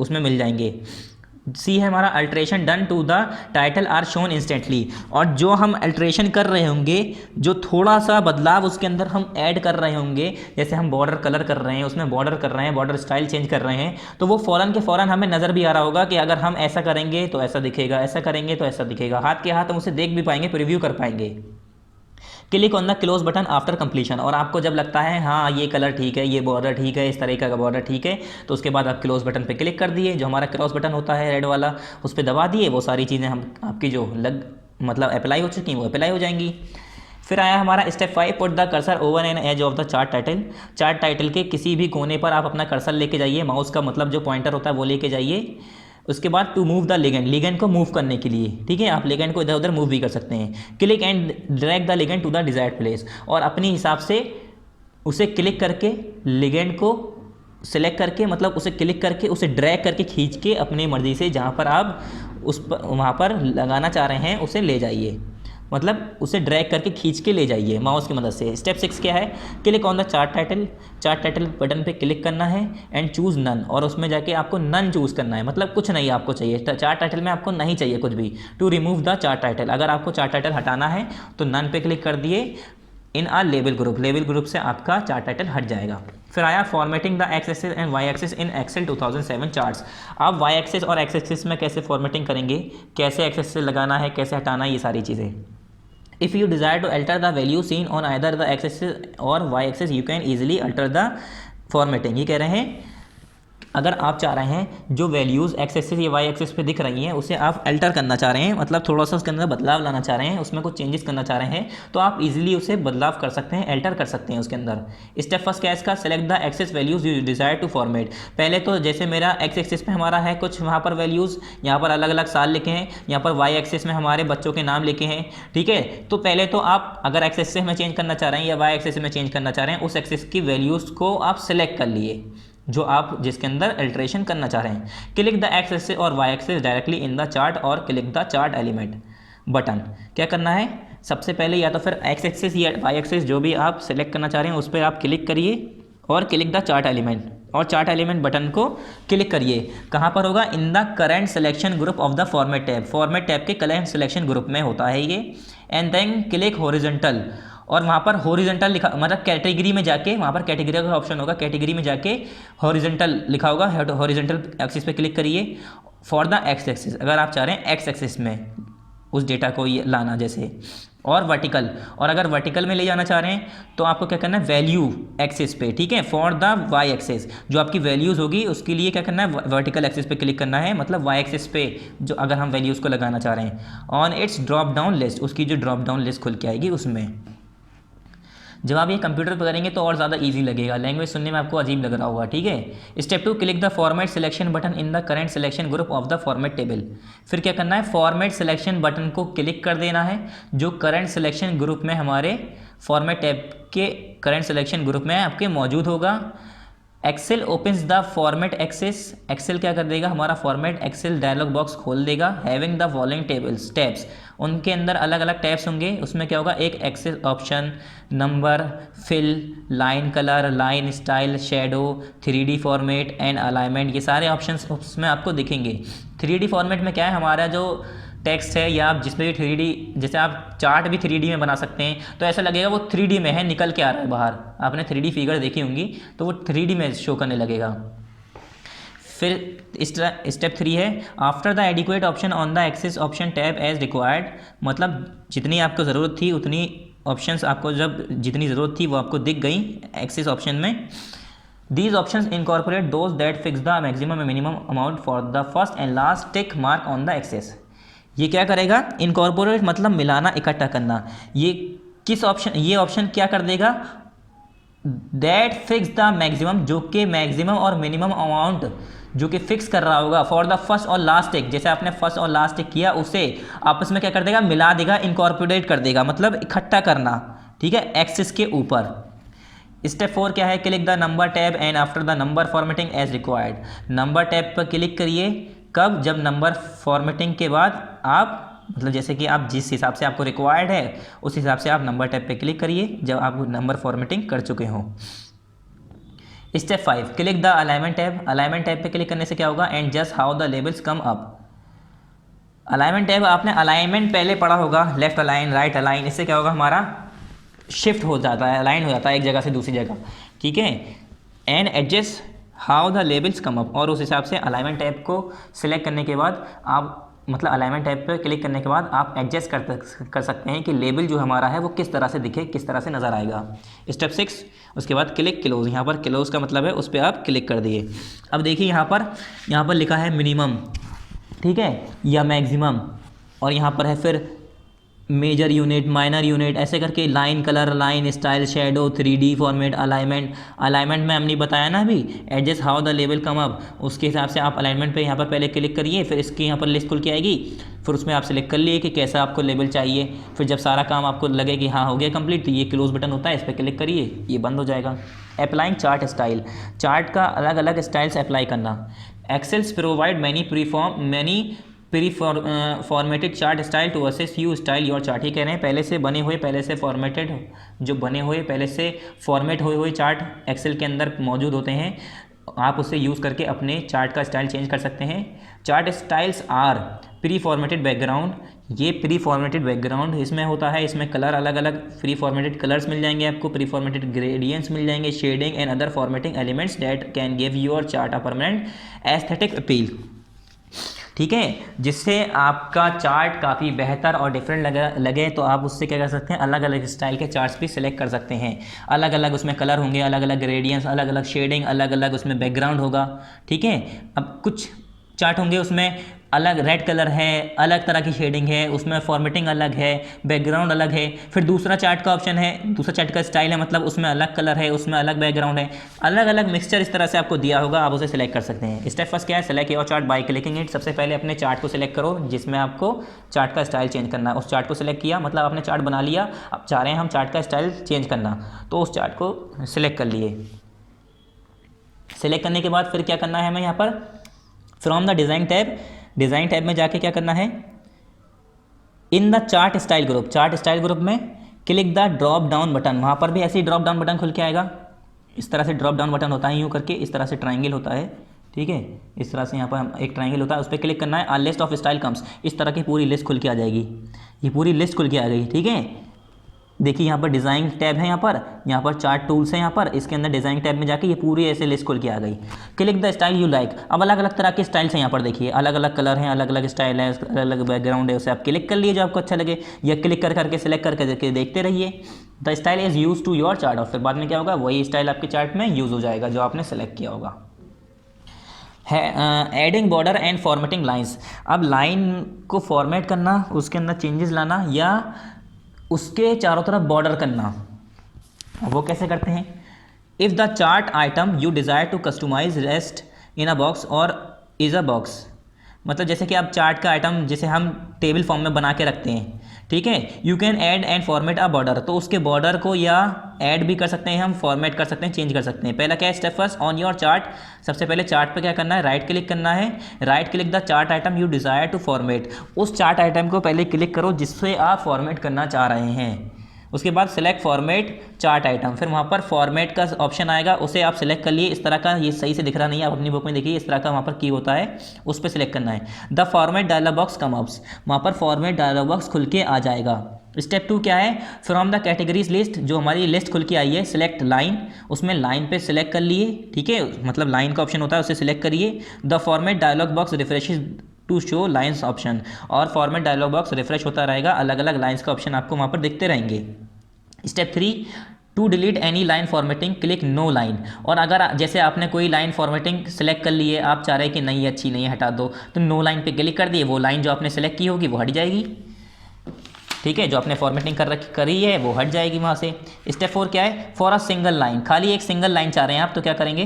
उसमें मिल जाएंगे। सी है हमारा alteration done to the title are shown instantly, और जो हम अल्ट्रेशन कर रहे होंगे, जो थोड़ा सा बदलाव उसके अंदर हम ऐड कर रहे होंगे, जैसे हम बॉर्डर कलर कर रहे हैं, उसमें बॉर्डर कर रहे हैं, बॉर्डर स्टाइल चेंज कर रहे हैं, तो वो फ़ौरन के फ़ौरन हमें नज़र भी आ रहा होगा कि अगर हम ऐसा करेंगे तो ऐसा दिखेगा, ऐसा करेंगे तो ऐसा दिखेगा, हाथ के हाथ हम उसे देख भी पाएंगे, प्रीव्यू कर पाएंगे। Click on the close button after completion, और आपको जब लगता है हाँ ये कलर ठीक है, ये बॉर्डर ठीक है, इस तरीके का बॉर्डर ठीक है, तो उसके बाद आप क्लोज बटन पे क्लिक कर दिए, जो हमारा क्रॉस बटन होता है रेड वाला, उस पर दबा दिए, वो सारी चीज़ें हम आपकी जो मतलब अप्लाई हो चुकी हैं वो अप्लाई हो जाएंगी। फिर आया हमारा step 5, put the cursor over an edge of the chart title, chart title के किसी भी कोने पर आप अपना कर्सर लेके जाइए, माउस का मतलब जो पॉइंटर होता है वो लेके जाइए। उसके बाद टू मूव द लिगेंड को मूव करने के लिए, ठीक है, आप लिगेंड को इधर उधर मूव भी कर सकते हैं। Click and drag the legend to the desired place, और अपने हिसाब से उसे क्लिक करके लिगेंड को सिलेक्ट करके, मतलब उसे क्लिक करके उसे ड्रैग करके खींच के अपनी मर्जी से जहाँ पर आप वहाँ पर लगाना चाह रहे हैं उसे ले जाइए, मतलब उसे ड्रैग करके खींच के ले जाइए माउस की मदद से। स्टेप 6 क्या है, click on the chart title button पे क्लिक करना है एंड चूज़ नन, और उसमें जाके आपको नन चूज़ करना है, मतलब कुछ नहीं आपको चाहिए, चार्ट टाइटल में आपको नहीं चाहिए कुछ भी। To remove the chart title, अगर आपको चार्ट टाइटल हटाना है तो नन पे क्लिक कर दिए। इन आ लेबल ग्रुप से आपका चार्ट टाइटल हट जाएगा। फिर आया formatting the X axis and Y axis in Excel 2007 charts. आप वाई एक्सिस और एक्स एक्सिस में कैसे फॉर्मेटिंग करेंगे, कैसे एक्सेस से लगाना है, कैसे हटाना है, ये सारी चीज़ें। If you desire to alter the value seen on either the x-axis or y-axis, you can easily alter the formatting। ये कह रहे हैं अगर आप चाह रहे हैं जो वैल्यूज़ एक्स एक्सिस या वाई एक्सिस पे दिख रही हैं उसे आप अल्टर करना चाह रहे हैं, मतलब थोड़ा सा उसके अंदर बदलाव लाना चाह रहे हैं, उसमें कुछ चेंजेस करना चाह रहे हैं, तो आप इजीली उसे बदलाव कर सकते हैं, अल्टर कर सकते हैं उसके अंदर। स्टेप फर्स्ट क्या है इसका, select the axis values you desire to format. पहले तो जैसे मेरा एक्स एक्सिस पे हमारा है कुछ वहाँ पर वैल्यूज़, यहाँ पर अलग अलग साल लिखे हैं, यहाँ पर वाई एक्सिस में हमारे बच्चों के नाम लिखे हैं, ठीक है। तो पहले तो आप अगर एक्स एक्सिस में चेंज करना चाह रहे हैं या वाई एक्सिस में चेंज करना चाह रहे हैं, उस एक्सिस की वैल्यूज़ को आप सेलेक्ट कर लिए जो आप जिसके अंदर अल्ट्रेशन करना चाह रहे हैं। क्लिक द एक्स एक्सिस और Y axis directly in the chart और click the chart element button. क्या करना है, सबसे पहले या तो फिर एक्स एक्सिस या वाई एक्सिस जो भी आप सेलेक्ट करना चाह रहे हैं उस पर आप क्लिक करिए और क्लिक द चार्ट एलिमेंट, और चार्ट एलिमेंट बटन को क्लिक करिए। कहाँ पर होगा, in the current selection group of the format tab, format tab के करेंट सिलेक्शन ग्रुप में होता है ये। एंड देन क्लिक हॉरिजॉन्टल, और वहाँ पर हॉरिजॉन्टल लिखा, मतलब कैटेगरी में जाके वहाँ पर कैटेगरी का ऑप्शन होगा, कैटेगरी में जाके हॉरिजॉन्टल लिखा होगा, हॉरिजॉन्टल एक्सिस पे क्लिक करिए फॉर द एक्स एक्सिस, अगर आप चाह रहे हैं एक्स एक्सिस में उस डेटा को ये लाना जैसे, और वर्टिकल, और अगर वर्टिकल में ले जाना चाह रहे हैं तो आपको क्या करना है, वैल्यू एक्सिस पे, ठीक है, फॉर द वाई एक्सिस जो आपकी वैल्यूज़ होगी उसके लिए क्या करना है, वर्टिकल एक्सिस पे क्लिक करना है, मतलब वाई एक्सिस पे जो अगर हम वैल्यूज़ को लगाना चाह रहे हैं। On it's drop down list, उसकी जो ड्रॉप डाउन लिस्ट खुल के आएगी उसमें। जब आप ये कंप्यूटर पर करेंगे तो और ज़्यादा इजी लगेगा, लैंग्वेज सुनने में आपको अजीब लग रहा होगा, ठीक है। Step 2, click the format selection button in the current selection group of the format table. फिर क्या करना है, फॉर्मेट सिलेक्शन बटन को क्लिक कर देना है जो करंट सिलेक्शन ग्रुप में हमारे फॉर्मेट टैब के करंट सिलेक्शन ग्रुप में आपके मौजूद होगा। Excel opens the format axis, Excel क्या कर देगा, हमारा फॉर्मेट एक्सेल डायलॉग बॉक्स खोल देगा। Having the following tables tabs, उनके अंदर अलग अलग टैब्स होंगे। उसमें क्या होगा, एक axis option, number, fill, line colour, line style, shadow, 3D format and alignment, ये सारे ऑप्शंस उसमें आपको दिखेंगे। 3D फॉर्मेट में क्या है, हमारा जो टेक्स्ट है या आप जिसमें भी 3D, जैसे आप चार्ट भी 3D में बना सकते हैं, तो ऐसा लगेगा वो 3D में है, निकल के आ रहा है बाहर। आपने 3D फिगर देखी होंगी तो वो 3D में शो करने लगेगा। फिर स्टेप 3 है, after the adequate option on the axis option tab as required, मतलब जितनी आपको ज़रूरत थी उतनी ऑप्शंस आपको, जब जितनी ज़रूरत थी वो आपको दिख गई एक्सेस ऑप्शन में। These options incorporate those that fix the maximum and minimum amount for the first and last tick mark on the axis। ये क्या करेगा, इनकॉर्पोरेट मतलब मिलाना, इकट्ठा करना। ये किस ऑप्शन, ये ऑप्शन क्या कर देगा, दैट फिक्स द मैक्सिमम, जो कि मैक्सिमम और मिनिमम अमाउंट जो कि फिक्स कर रहा होगा फॉर द फर्स्ट और लास्ट टिक, जैसे आपने फर्स्ट और लास्ट टिक किया उसे आपस में क्या कर देगा, मिला देगा, इनकॉर्पोरेट कर देगा, मतलब इकट्ठा करना, ठीक है, एक्सिस के ऊपर। स्टेप 4 क्या है, click the number tab and after the number formatting as required. Number tab पर क्लिक करिए कब, जब नंबर फॉर्मेटिंग के बाद आप, मतलब जैसे कि आप जिस हिसाब से आपको रिक्वायर्ड है उस हिसाब से आप नंबर टैब पे क्लिक करिए जब आप नंबर फॉर्मेटिंग कर चुके हों। Step 5, click the alignment tab. Alignment tab पे क्लिक करने से क्या होगा, and just how the labels come up. Alignment tab, आपने अलाइनमेंट पहले पढ़ा होगा, लेफ्ट अलाइन, राइट अलाइन, इससे क्या होगा, हमारा शिफ्ट हो जाता है, अलाइन हो जाता है एक जगह से दूसरी जगह, ठीक है। And adjust how the labels come up, और उस हिसाब से अलाइनमेंट टैब को सिलेक्ट करने के बाद आप, मतलब अलाइनमेंट टैब पर क्लिक करने के बाद आप एडजस्ट कर सकते हैं कि लेबल जो हमारा है वो किस तरह से दिखे, किस तरह से नज़र आएगा। स्टेप 6, उसके बाद क्लिक क्लोज। यहाँ पर क्लोज का मतलब है उस पर आप क्लिक कर दिए। अब देखिए यहाँ पर लिखा है मिनिमम, ठीक है, या मैक्सिमम, और यहाँ पर है फिर मेजर यूनिट, माइनर यूनिट, ऐसे करके line colour, line style, shadow, 3D format, alignment में हमने बताया ना अभी, adjust how the level come up, उसके हिसाब से आप अलाइनमेंट पे यहाँ पर पहले क्लिक करिए, फिर इसकी यहाँ पर लिस्ट खुल के आएगी, फिर उसमें आप सिलेक्ट कर लिए कि कैसा आपको लेवल चाहिए। फिर जब सारा काम आपको लगे कि हाँ हो गया कंप्लीट, तो ये क्लोज बटन होता है, इस पर क्लिक करिए, ये बंद हो जाएगा। अप्लाइंग चार्ट स्टाइल, चार्ट का अलग अलग स्टाइल्स अप्लाई करना। Excels provide many pre formatted chart style to assist you style your chart. ये कह रहे हैं पहले से बने हुए, पहले से फॉर्मेटेड, जो बने हुए पहले से फॉर्मेट हुए चार्ट एक्सेल के अंदर मौजूद होते हैं, आप उसे यूज़ करके अपने चार्ट का स्टाइल चेंज कर सकते हैं। Chart styles are preformatted background, ये प्री फॉर्मेटेड बैकग्राउंड इसमें होता है, इसमें कलर अलग अलग प्री फॉर्मेटेड कलर्स मिल जाएंगे आपको, प्री फॉर्मेटेड ग्रेडियंट्स मिल जाएंगे, shading and other formatting elements that can give your chart a permanent aesthetic appeal, ठीक है, जिससे आपका चार्ट काफ़ी बेहतर और डिफरेंट लगे तो आप उससे क्या कर सकते हैं, अलग अलग स्टाइल के चार्ट्स भी सिलेक्ट कर सकते हैं। अलग अलग उसमें कलर होंगे, अलग अलग ग्रेडियंट्स, अलग अलग शेडिंग, अलग अलग उसमें बैकग्राउंड होगा, ठीक है। अब कुछ चार्ट होंगे उसमें अलग रेड कलर है, अलग तरह की शेडिंग है, उसमें फॉर्मेटिंग अलग है, बैकग्राउंड अलग है। फिर दूसरा चार्ट का ऑप्शन है, दूसरा चार्ट का स्टाइल है, मतलब उसमें अलग कलर है, उसमें अलग बैकग्राउंड है, अलग अलग मिक्सचर इस तरह से आपको दिया होगा, आप उसे सिलेक्ट कर सकते हैं। स्टेप फर्स्ट क्या है, select your chart by clicking it. सबसे पहले अपने चार्ट को सिलेक्ट करो जिसमें आपको चार्ट का स्टाइल चेंज करना है। उस चार्ट को सिलेक्ट किया, मतलब आपने चार्ट बना लिया, अब चाह रहे हैं हम चार्ट का स्टाइल चेंज करना, तो उस चार्ट को सिलेक्ट कर लिए। सिलेक्ट करने के बाद फिर क्या करना है हमें, यहाँ पर from the design tab, design tab में जाके क्या करना है, in the chart style group, chart style group में click the drop down button, वहाँ पर भी ऐसे ही ड्रॉप डाउन बटन खुल के आएगा। इस तरह से ड्रॉप डाउन बटन होता है, यूँ करके इस तरह से ट्रायंगल होता है, ठीक है, इस तरह से यहाँ पर एक ट्रायंगल होता है, उस पर क्लिक करना है। लिस्ट ऑफ स्टाइल कम्स, इस तरह की पूरी लिस्ट खुल के आ जाएगी, ये पूरी लिस्ट खुल के आ गई, ठीक है। देखिए यहाँ पर डिज़ाइन टैब है, यहाँ पर चार्ट टूल्स है, यहाँ पर इसके अंदर डिज़ाइन टैब में जाके ये पूरी ऐसे लिस्ट खुल के आ गई। Click the style you like, अब अलग अलग तरह के स्टाइल्स हैं यहाँ पर, देखिए अलग अलग कलर हैं, अलग अलग स्टाइल है, अलग अलग बैकग्राउंड है, उसे आप क्लिक कर लिए जो आपको अच्छा लगे, या क्लिक कर करके सिलेक्ट करके देखते रहिए। The style is use to your chart, और फिर बाद में क्या होगा, वही स्टाइल आपके चार्ट में यूज़ हो जाएगा जो आपने सेलेक्ट किया होगा। है adding border and formatting lines, अब लाइन को फॉर्मेट करना, उसके अंदर चेंजेस लाना, या उसके चारों तरफ बॉर्डर करना। वो कैसे करते हैं? If the chart item you desire to customize rest in a box or is a box, मतलब जैसे कि आप चार्ट का आइटम जिसे हम टेबल फॉर्म में बना के रखते हैं, ठीक है, you can add and format a border, तो उसके बॉर्डर को या ऐड भी कर सकते हैं, हम फॉर्मेट कर सकते हैं, चेंज कर सकते हैं। पहला क्या है? Step first, on your chart, सबसे पहले चार्ट पे क्या करना है? राइट क्लिक करना है, right click the chart item you desire to format, उस चार्ट आइटम को पहले क्लिक करो जिससे आप फॉर्मेट करना चाह रहे हैं। उसके बाद सिलेक्ट फॉर्मेट चार्ट आइटम, फिर वहाँ पर फॉर्मेट का ऑप्शन आएगा, उसे आप सिलेक्ट कर लिए। इस तरह का, ये सही से दिख रहा नहीं है, आप अपनी बुक में देखिए, इस तरह का वहाँ पर की होता है, उस पर सिलेक्ट करना है। The format dialog box come ups, वहाँ पर फॉर्मेट डायलॉग बॉक्स खुल के आ जाएगा। स्टेप 2 क्या है? फ्रॉम द कैटेगरीज लिस्ट, जो हमारी लिस्ट खुल के आई है, सिलेक्ट लाइन, उसमें लाइन पे सिलेक्ट कर लिए, ठीक है, मतलब लाइन का ऑप्शन होता है, उसे सिलेक्ट करिए। The format dialog box refreshes to show lines option, और फॉर्मेट डायलॉग बॉक्स रिफ्रेश होता रहेगा, अलग अलग लाइन्स का ऑप्शन आपको वहाँ पर दिखते रहेंगे। Step 3, to delete any line formatting click no line, और अगर जैसे आपने कोई लाइन फॉर्मेटिंग सेलेक्ट कर ली है, आप चाह रहे हैं कि नहीं अच्छी नहीं है, हटा दो, तो नो लाइन पे क्लिक कर दिए, वो लाइन जो आपने सेलेक्ट की होगी वो हट जाएगी, ठीक है, जो आपने फॉर्मेटिंग करी है वो हट जाएगी वहाँ से। स्टेप 4 क्या है? फॉर अ सिंगल लाइन, खाली एक सिंगल लाइन चाह रहे हैं आप, तो क्या करेंगे?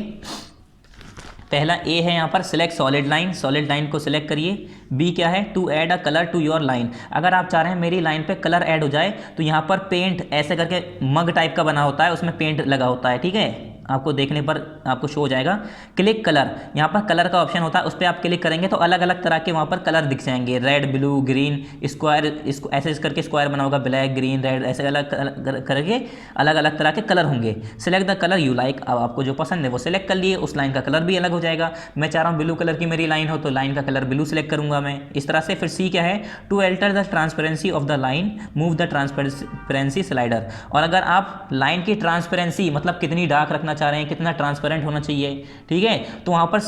पहला ए है यहाँ पर select solid line, solid line को सिलेक्ट करिए। बी क्या है? To add a colour to your line, अगर आप चाह रहे हैं मेरी लाइन पे कलर ऐड हो जाए, तो यहाँ पर पेंट ऐसे करके मग टाइप का बना होता है, उसमें पेंट लगा होता है, ठीक है, आपको देखने पर आपको शो हो जाएगा। क्लिक कलर, यहाँ पर कलर का ऑप्शन होता है, उस पर आप क्लिक करेंगे तो अलग अलग तरह के वहाँ पर कलर दिख जाएंगे, रेड, ब्लू, ग्रीन, स्क्वायर, इसको ऐसे करके स्क्वायर बना होगा, ब्लैक, ग्रीन, रेड, ऐसे अलग करके अलग अलग तरह के कलर होंगे। Select the colour you like, अब आपको जो पसंद है वो सिलेक्ट कर लिए, उस लाइन का कलर भी अलग हो जाएगा। मैं चाह रहा हूँ ब्लू कलर की मेरी लाइन हो, तो लाइन का कलर ब्लू सिलेक्ट करूँगा मैं, इस तरह से। फिर सी क्या है? To alter the transparency of the line move the transparency slider, और अगर आप लाइन की ट्रांसपेरेंसी मतलब कितनी डार्क रखना चाह रहे हैं, कितना ट्रांसपेरेंट होना चाहिए, ठीक है, तो वहाँ पर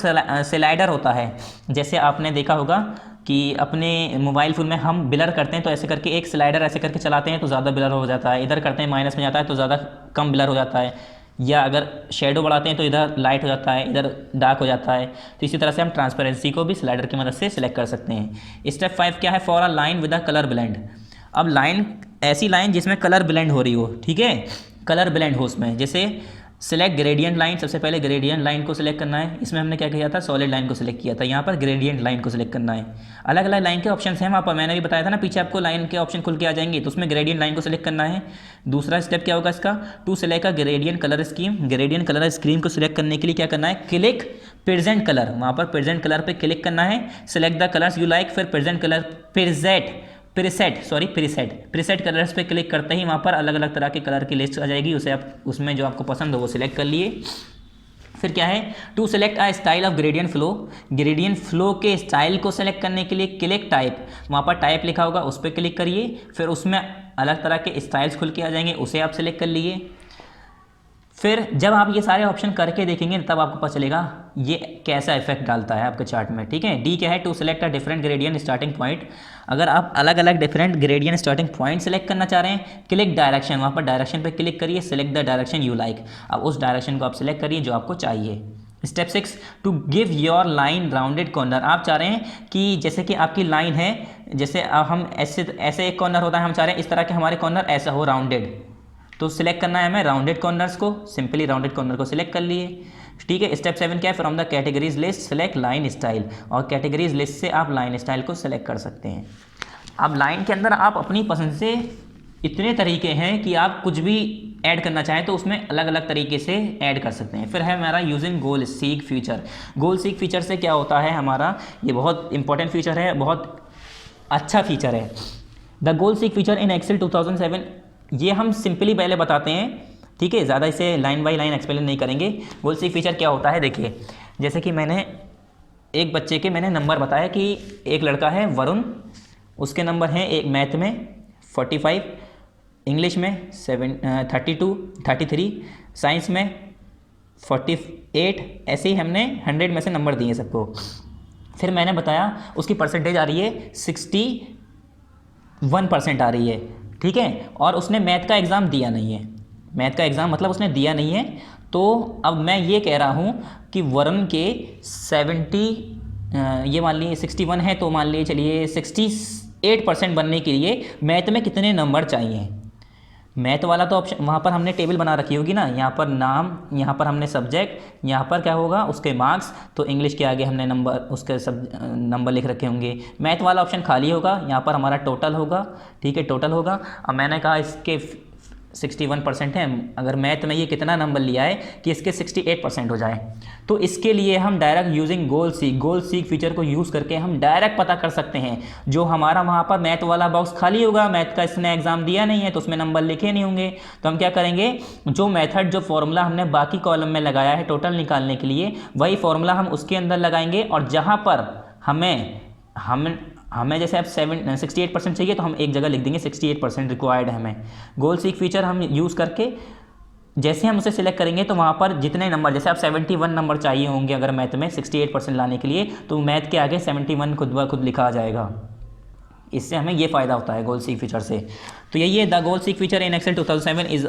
स्लाइडर होता है। जैसे आपने देखा होगा कि अपने मोबाइल फ़ोन में हम ब्लर करते हैं, तो ऐसे करके एक स्लाइडर ऐसे करके चलाते हैं तो ज़्यादा ब्लर हो जाता है, इधर करते हैं माइनस में जाता है तो ज़्यादा कम ब्लर हो जाता है, या अगर शेडो बढ़ाते हैं तो इधर लाइट हो जाता है, इधर डार्क हो जाता है। तो इसी तरह से हम ट्रांसपेरेंसी को भी स्लाइडर की मदद से सिलेक्ट कर सकते हैं। स्टेप 5 क्या है? For a line with a colour blend, अब लाइन, ऐसी लाइन जिसमें कलर ब्लेंड हो रही हो, ठीक है, कलर ब्लेंड हो उसमें, जैसे सिलेक्ट ग्रेडियंट लाइन, सबसे पहले ग्रेडियंट लाइन को सिलेक्ट करना है, इसमें हमने क्या किया था? सॉलिड लाइन को सिलेक्ट किया था, यहाँ पर ग्रेडियंट लाइन को सिलेक्ट करना है। अलग अलग लाइन के ऑप्शन हैं वहाँ पर, मैंने भी बताया था ना, पीछे आपको लाइन के ऑप्शन खुल के आ जाएंगे, तो उसमें ग्रेडियंट लाइन को सिलेक्ट करना है। दूसरा स्टेप क्या होगा इसका? To select a gradient colour scheme, gradient colour scheme को सिलेक्ट करने के लिए क्या करना है? क्लिक प्रेजेंट कलर, वहाँ पर प्रेजेंट कलर पर क्लिक करना है, select the colours you like, फिर प्रेजेंट कलर प्रीसेट कलर्स पे क्लिक करते ही वहाँ पर अलग अलग तरह के कलर की लिस्ट आ जाएगी, उसे आप उसमें जो आपको पसंद हो वो सिलेक्ट कर लिए। फिर क्या है? To select a style of gradient flow के स्टाइल को सेलेक्ट करने के लिए क्लिक टाइप, वहाँ पर टाइप लिखा होगा उस पर क्लिक करिए, फिर उसमें अलग तरह के स्टाइल्स खुल के आ जाएंगे, उसे आप सिलेक्ट कर लिए। फिर जब आप ये सारे ऑप्शन करके देखेंगे तब आपको पता चलेगा ये कैसा इफेक्ट डालता है आपके चार्ट में, ठीक है। डी क्या है? To select a different gradient starting point, अगर आप अलग अलग different gradient starting point select करना चाह रहे हैं, क्लिक डायरेक्शन, वहाँ पर डायरेक्शन पे क्लिक करिए, select the direction you like, अब उस डायरेक्शन को आप सिलेक्ट करिए जो आपको चाहिए। Step 6, to give your line rounded corner, आप चाह रहे हैं कि जैसे कि आपकी लाइन है, जैसे हम ऐसे एक कॉर्नर होता है, हम चाह रहे हैं इस तरह के हमारे कॉर्नर ऐसा हो राउंडेड, तो सिलेक्ट करना है हमें राउंडेड कॉर्नर्स को, सिंपली राउंडेड कॉर्नर को सिलेक्ट कर लिए, ठीक है। स्टेप 7 क्या है? From the categories list select line style, और कैटेगरीज लिस्ट से आप लाइन स्टाइल को सिलेक्ट कर सकते हैं। अब लाइन के अंदर आप अपनी पसंद से इतने तरीके हैं कि आप कुछ भी ऐड करना चाहें तो उसमें अलग अलग तरीके से ऐड कर सकते हैं। फिर है हमारा using goal seek feature. Goal seek feature से क्या होता है हमारा, ये बहुत इंपॉर्टेंट फीचर है, बहुत अच्छा फीचर है। The goal seek feature in Excel 2007, ये हम सिंपली पहले बताते हैं, ठीक है, ज़्यादा इसे लाइन बाय लाइन एक्सप्लेन नहीं करेंगे। गोल सीक फीचर क्या होता है, देखिए, जैसे कि मैंने एक बच्चे के नंबर बताया कि एक लड़का है वरुण, उसके नंबर हैं एक मैथ में 45, इंग्लिश में 32, 33, साइंस में 48, ऐसे ही हमने 100 में से नंबर दिए सबको। फिर मैंने बताया उसकी परसेंटेज आ रही है 61% आ रही है, ठीक है, और उसने मैथ का एग्ज़ाम दिया नहीं है, मैथ का एग्ज़ाम मतलब उसने दिया नहीं है। तो अब मैं ये कह रहा हूँ कि वरुण के 70, ये मान लीजिए 61 है, तो मान लीजिए चलिए 68% बनने के लिए मैथ में कितने नंबर चाहिए। मैथ वाला तो ऑप्शन वहाँ पर हमने टेबल बना रखी होगी ना, यहाँ पर नाम, यहाँ पर हमने सब्जेक्ट, यहाँ पर क्या होगा उसके मार्क्स, तो इंग्लिश के आगे हमने नंबर, उसके नंबर लिख रखे होंगे। मैथ वाला ऑप्शन खाली होगा, यहाँ पर हमारा टोटल होगा, ठीक है, टोटल होगा। अब मैंने कहा इसके 61% है, अगर मैथ में ये कितना नंबर लिया है कि इसके 68% हो जाए, तो इसके लिए हम direct using goal seek feature को यूज़ करके हम डायरेक्ट पता कर सकते हैं। जो हमारा वहाँ पर मैथ वाला बॉक्स खाली होगा, मैथ का इसने एग्जाम दिया नहीं है तो उसमें नंबर लिखे नहीं होंगे, तो हम क्या करेंगे, जो मेथड, जो फॉर्मूला हमने बाकी कॉलम में लगाया है टोटल निकालने के लिए, वही फॉर्मूला हम उसके अंदर लगाएंगे। और जहाँ पर हमें जैसे अब 68% चाहिए तो हम एक जगह लिख देंगे 68% रिक्वायर्ड है हमें। गोल सीक फीचर हम यूज़ करके जैसे हम उसे सिलेक्ट करेंगे तो वहाँ पर जितने नंबर, जैसे आप 71 नंबर चाहिए होंगे अगर मैथ में 68% लाने के लिए, तो मैथ के आगे 71 खुद ब खुद लिखा आ जाएगा। इससे हमें ये फ़ायदा होता है गोल सीक फीचर से। तो यही है, the goal seek feature in Excel 2007 is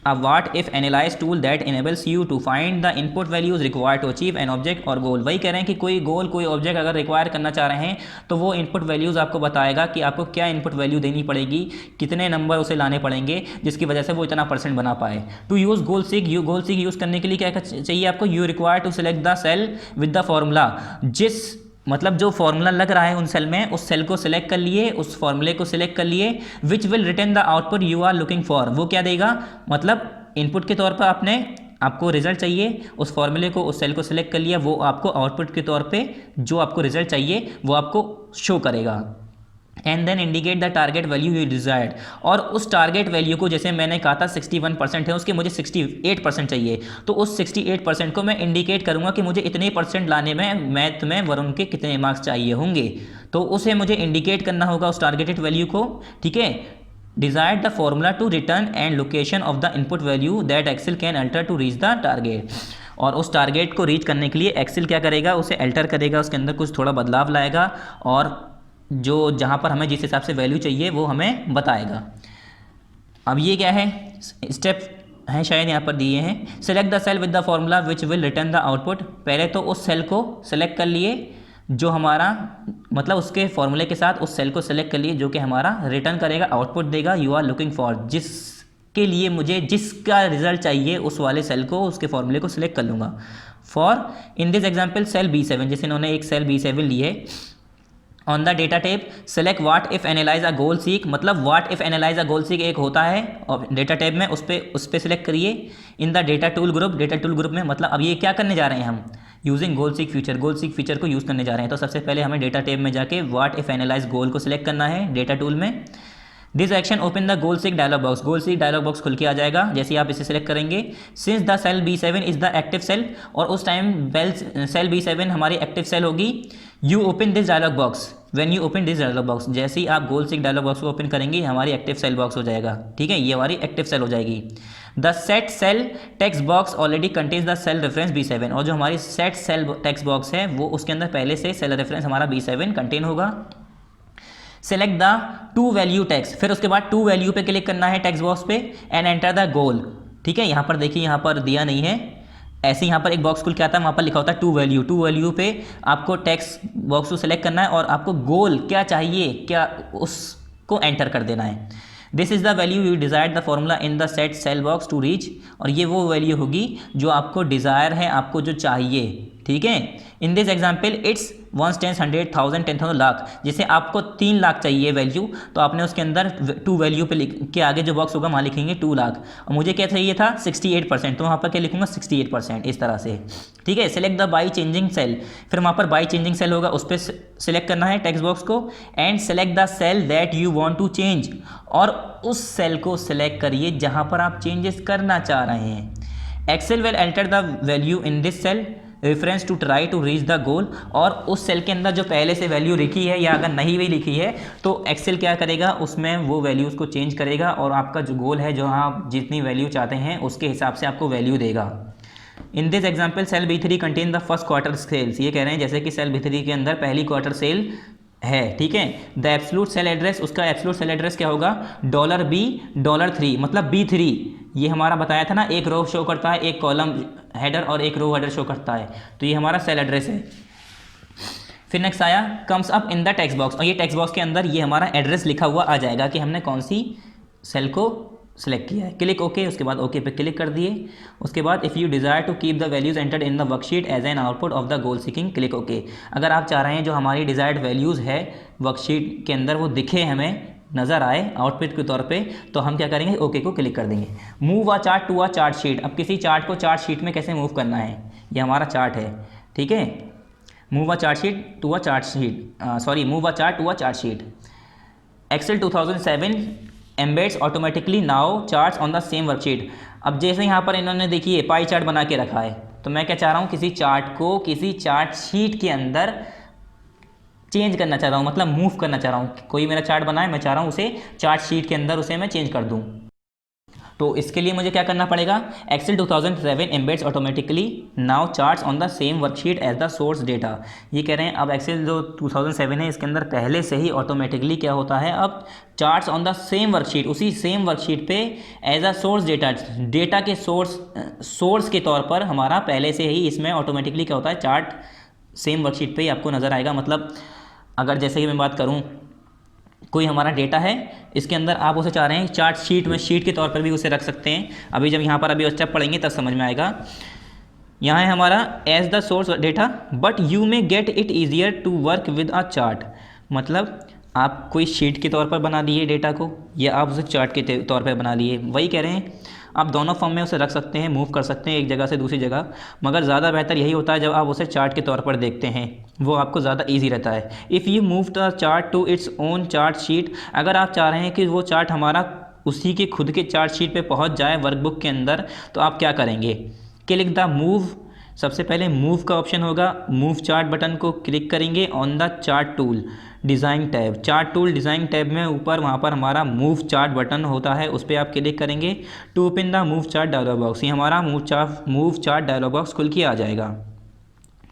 a what if analyze tool that enables you to find the input values required to achieve an object or goal। वही कह रहे हैं कि कोई गोल, कोई ऑब्जेक्ट अगर रिक्वायर करना चाह रहे हैं तो वो इनपुट वैल्यूज़ आपको बताएगा कि आपको क्या इनपुट वैल्यू देनी पड़ेगी, कितने नंबर उसे लाने पड़ेंगे जिसकी वजह से वो इतना % बना पाए। To use goal seek use करने के लिए क्या चाहिए आपको, you require to select the cell with the formula, मतलब जो फॉर्मूला लग रहा है उन सेल में, उस सेल को सिलेक्ट कर लिए, उस फॉर्मूले को सिलेक्ट कर लिए, which will return the output you are looking for. वो क्या देगा, मतलब इनपुट के तौर पर आपको रिजल्ट चाहिए, उस फॉर्मूले को, उस सेल को सिलेक्ट कर लिया, वो आपको आउटपुट के तौर पे जो आपको रिजल्ट चाहिए वो आपको शो करेगा। And then indicate the target value you desired, और उस टारगेट वैल्यू को, जैसे मैंने कहा था 61% है, उसके मुझे 68% चाहिए, तो उस 68% को मैं इंडिकेट करूंगा कि मुझे इतने % लाने में मैथ में वरुण के कितने मार्क्स चाहिए होंगे, तो उसे मुझे इंडिकेट करना होगा उस टारगेटेड वैल्यू को, ठीक है। Desired the formula to return and location of the input value that Excel can alter to reach the target, और उस टारगेट को रीच करने के लिए एक्सेल क्या करेगा, उसे अल्टर करेगा, उसके अंदर कुछ थोड़ा बदलाव लाएगा, और जो जहाँ पर हमें जिस हिसाब से वैल्यू चाहिए वो हमें बताएगा। अब ये क्या है, स्टेप हैं शायद यहाँ पर दिए हैं, select the cell with the formula which will return the output. पहले तो उस सेल को सेलेक्ट कर लिए जो हमारा, मतलब उसके फॉर्मूले के साथ उस सेल को सेलेक्ट कर लिए जो कि हमारा रिटर्न करेगा, आउटपुट देगा, यू आर लुकिंग फॉर, जिसके लिए मुझे जिसका रिजल्ट चाहिए उस वाले सेल को, उसके फॉर्मूले को सिलेक्ट कर लूँगा। For in this example cell B7, जैसे इन्होंने एक सेल B7 ली है, on the data tab select what if analyze a goal seek, मतलब what if analyze a goal seek एक होता है और डेटा टैब में उस पर सिलेक्ट करिए। In the data tool group में, मतलब अब ये क्या करने जा रहे हैं हम, यूजिंग गोल सीक फीचर को यूज़ करने जा रहे हैं। तो सबसे पहले हमें डेटा टैब में जाके व्हाट इफ एनालाइज गोल को सिलेक्ट करना है डेटा टूल में। This action open the goal seek dialog box, goal seek dialog box खुल के आ जाएगा जैसे ही आप इसे सिलेक्ट करेंगे। Since the cell B7 is the active cell, और उस टाइम सेल B7 हमारी एक्टिव सेल होगी। You open this dialog box, when you open this dialog box, जैसे ही आप गोल सीक डायलॉग बॉक्स को ओपन करेंगे हमारी एक्टिव सेल बॉक्स हो जाएगा, ठीक है, ये हमारी एक्टिव सेल हो जाएगी। The set cell text box already contains the cell reference B7, और जो हमारी सेट सेल टेक्स्ट बॉक्स है वो उसके अंदर पहले से सेल रेफरेंस हमारा B7 कंटेन होगा। Select the two value text, फिर उसके बाद टू वैल्यू पे क्लिक करना है टेक्स्ट बॉक्स पे, एंड एंटर द गोल, ठीक है। यहाँ पर देखिए, यहाँ पर दिया नहीं है, ऐसे यहाँ पर एक बॉक्स खुल के आता है, वहाँ पर लिखा होता है टू वैल्यू पे आपको टेक्स्ट बॉक्स को सिलेक्ट करना है और आपको गोल क्या चाहिए, क्या उसको एंटर कर देना है। This is the value you desire the formula in the set cell box to reach, और ये वो वैल्यू होगी जो आपको डिज़ायर है, आपको जो चाहिए, ठीक है। In this example it's 1 10 100 1000 10,000 lakh, जैसे आपको 3 लाख चाहिए वैल्यू, तो आपने उसके अंदर टू वैल्यू पे के आगे जो बॉक्स होगा वहाँ लिखेंगे 2 लाख, और मुझे क्या चाहिए था 68%, तो वहाँ पर क्या लिखूंगा 68%, इस तरह से, ठीक है। Select the by changing cell, फिर वहाँ पर बाई चेंजिंग सेल होगा, उस पर सिलेक्ट करना है टेक्स्ट बॉक्स को, and select the cell that you want to change, और उस सेल को सिलेक्ट करिए जहाँ पर आप चेंजेस करना चाह रहे हैं। Excel will enter the value in this cell reference to try to reach the goal, और उस सेल के अंदर जो पहले से वैल्यू लिखी है या अगर नहीं भी लिखी है तो एक्सेल क्या करेगा, उसमें वो वैल्यूज़ को चेंज करेगा और आपका जो गोल है, जो आप जितनी वैल्यू चाहते हैं उसके हिसाब से आपको वैल्यू देगा। In this example cell B3 contain the first quarter sales, ये कह रहे हैं जैसे कि सेल B3 के अंदर पहली क्वार्टर सेल है, ठीक है। द एब्सोल्यूट सेल एड्रेस, उसका एब्सोल्यूट सेल एड्रेस क्या होगा, $B$3, मतलब B3, ये हमारा बताया था ना, एक रो शो करता है, एक कॉलम हेडर और एक रो हेडर शो करता है, तो ये हमारा सेल एड्रेस है। फिर नेक्स्ट आया comes up in the text box, और ये टेक्स्ट बॉक्स के अंदर ये हमारा एड्रेस लिखा हुआ आ जाएगा कि हमने कौन सी सेल को सेलेक्ट किया है, क्लिक ओके, उसके बाद ओके पे क्लिक कर दिए। उसके बाद if you desire to keep the values entered in the worksheet as an output of the goal seeking, click okay. अगर आप चाह रहे हैं जो हमारी डिज़ायर्ड वैल्यूज़ है वर्कशीट के अंदर वो दिखे, हमें नज़र आए आउटपुट के तौर पे, तो हम क्या करेंगे, ओके को क्लिक कर देंगे। Move a chart to a chart sheet, अब किसी चार्ट को चार्ट शीट में कैसे मूव करना है, ये हमारा चार्ट है, ठीक है। Move a chart sheet to a chart sheet, move a chart to a chart sheet. Excel 2007 embeds automatically now charts on the same worksheet. अब जैसे यहाँ पर इन्होंने देखिए पाई चार्ट बना के रखा है, तो मैं क्या चाह रहा हूँ, किसी चार्ट को किसी चार्ट शीट के अंदर चेंज करना चाह रहा हूँ, मतलब मूव करना चाह रहा हूँ। कोई मेरा चार्ट बना है, मैं चाह रहा हूँ उसे चार्ट शीट के अंदर उसे मैं चेंज कर दूँ। तो इसके लिए मुझे क्या करना पड़ेगा, Excel 2007 embeds automatically now charts on the same worksheet as the source data. ये कह रहे हैं अब एक्सेल जो 2007 है इसके अंदर पहले से ही ऑटोमेटिकली क्या होता है, अब charts on the same worksheet, उसी सेम वर्कशीट पे as a source data, data के सोर्स के तौर पर हमारा पहले से ही इसमें ऑटोमेटिकली क्या होता है, चार्ट सेम वर्कशीट पे ही आपको नज़र आएगा। मतलब अगर जैसे कि मैं बात करूँ, कोई हमारा डेटा है, इसके अंदर आप उसे चाह रहे हैं चार्ट शीट में, शीट के तौर पर भी उसे रख सकते हैं। अभी जब यहाँ पर अभी स्टेप पढ़ेंगे तब समझ में आएगा। यहाँ है हमारा as the source data but you may get it easier to work with a chart, मतलब आप कोई शीट के तौर पर बना दिए डेटा को, या आप उसे चार्ट के तौर पर बना लिए, वही कह रहे हैं। आप दोनों फॉर्म में उसे रख सकते हैं, मूव कर सकते हैं एक जगह से दूसरी जगह, मगर ज़्यादा बेहतर यही होता है जब आप उसे चार्ट के तौर पर देखते हैं, वो आपको ज़्यादा इजी रहता है। If you move the chart to its own chart sheet, अगर आप चाह रहे हैं कि वो चार्ट हमारा उसी के खुद के चार्ट शीट पे पहुंच जाए वर्कबुक के अंदर, तो आप क्या करेंगे, क्लिक द मूव, सबसे पहले मूव का ऑप्शन होगा, मूव चार्ट बटन को क्लिक करेंगे on the chart tool design tab, chart tool design tab में ऊपर वहाँ पर हमारा मूव चार्ट बटन होता है, उस पर आप क्लिक करेंगे to open the move chart dialog box, ये हमारा मूव चार्ट डायलॉग बॉक्स खुल के आ जाएगा,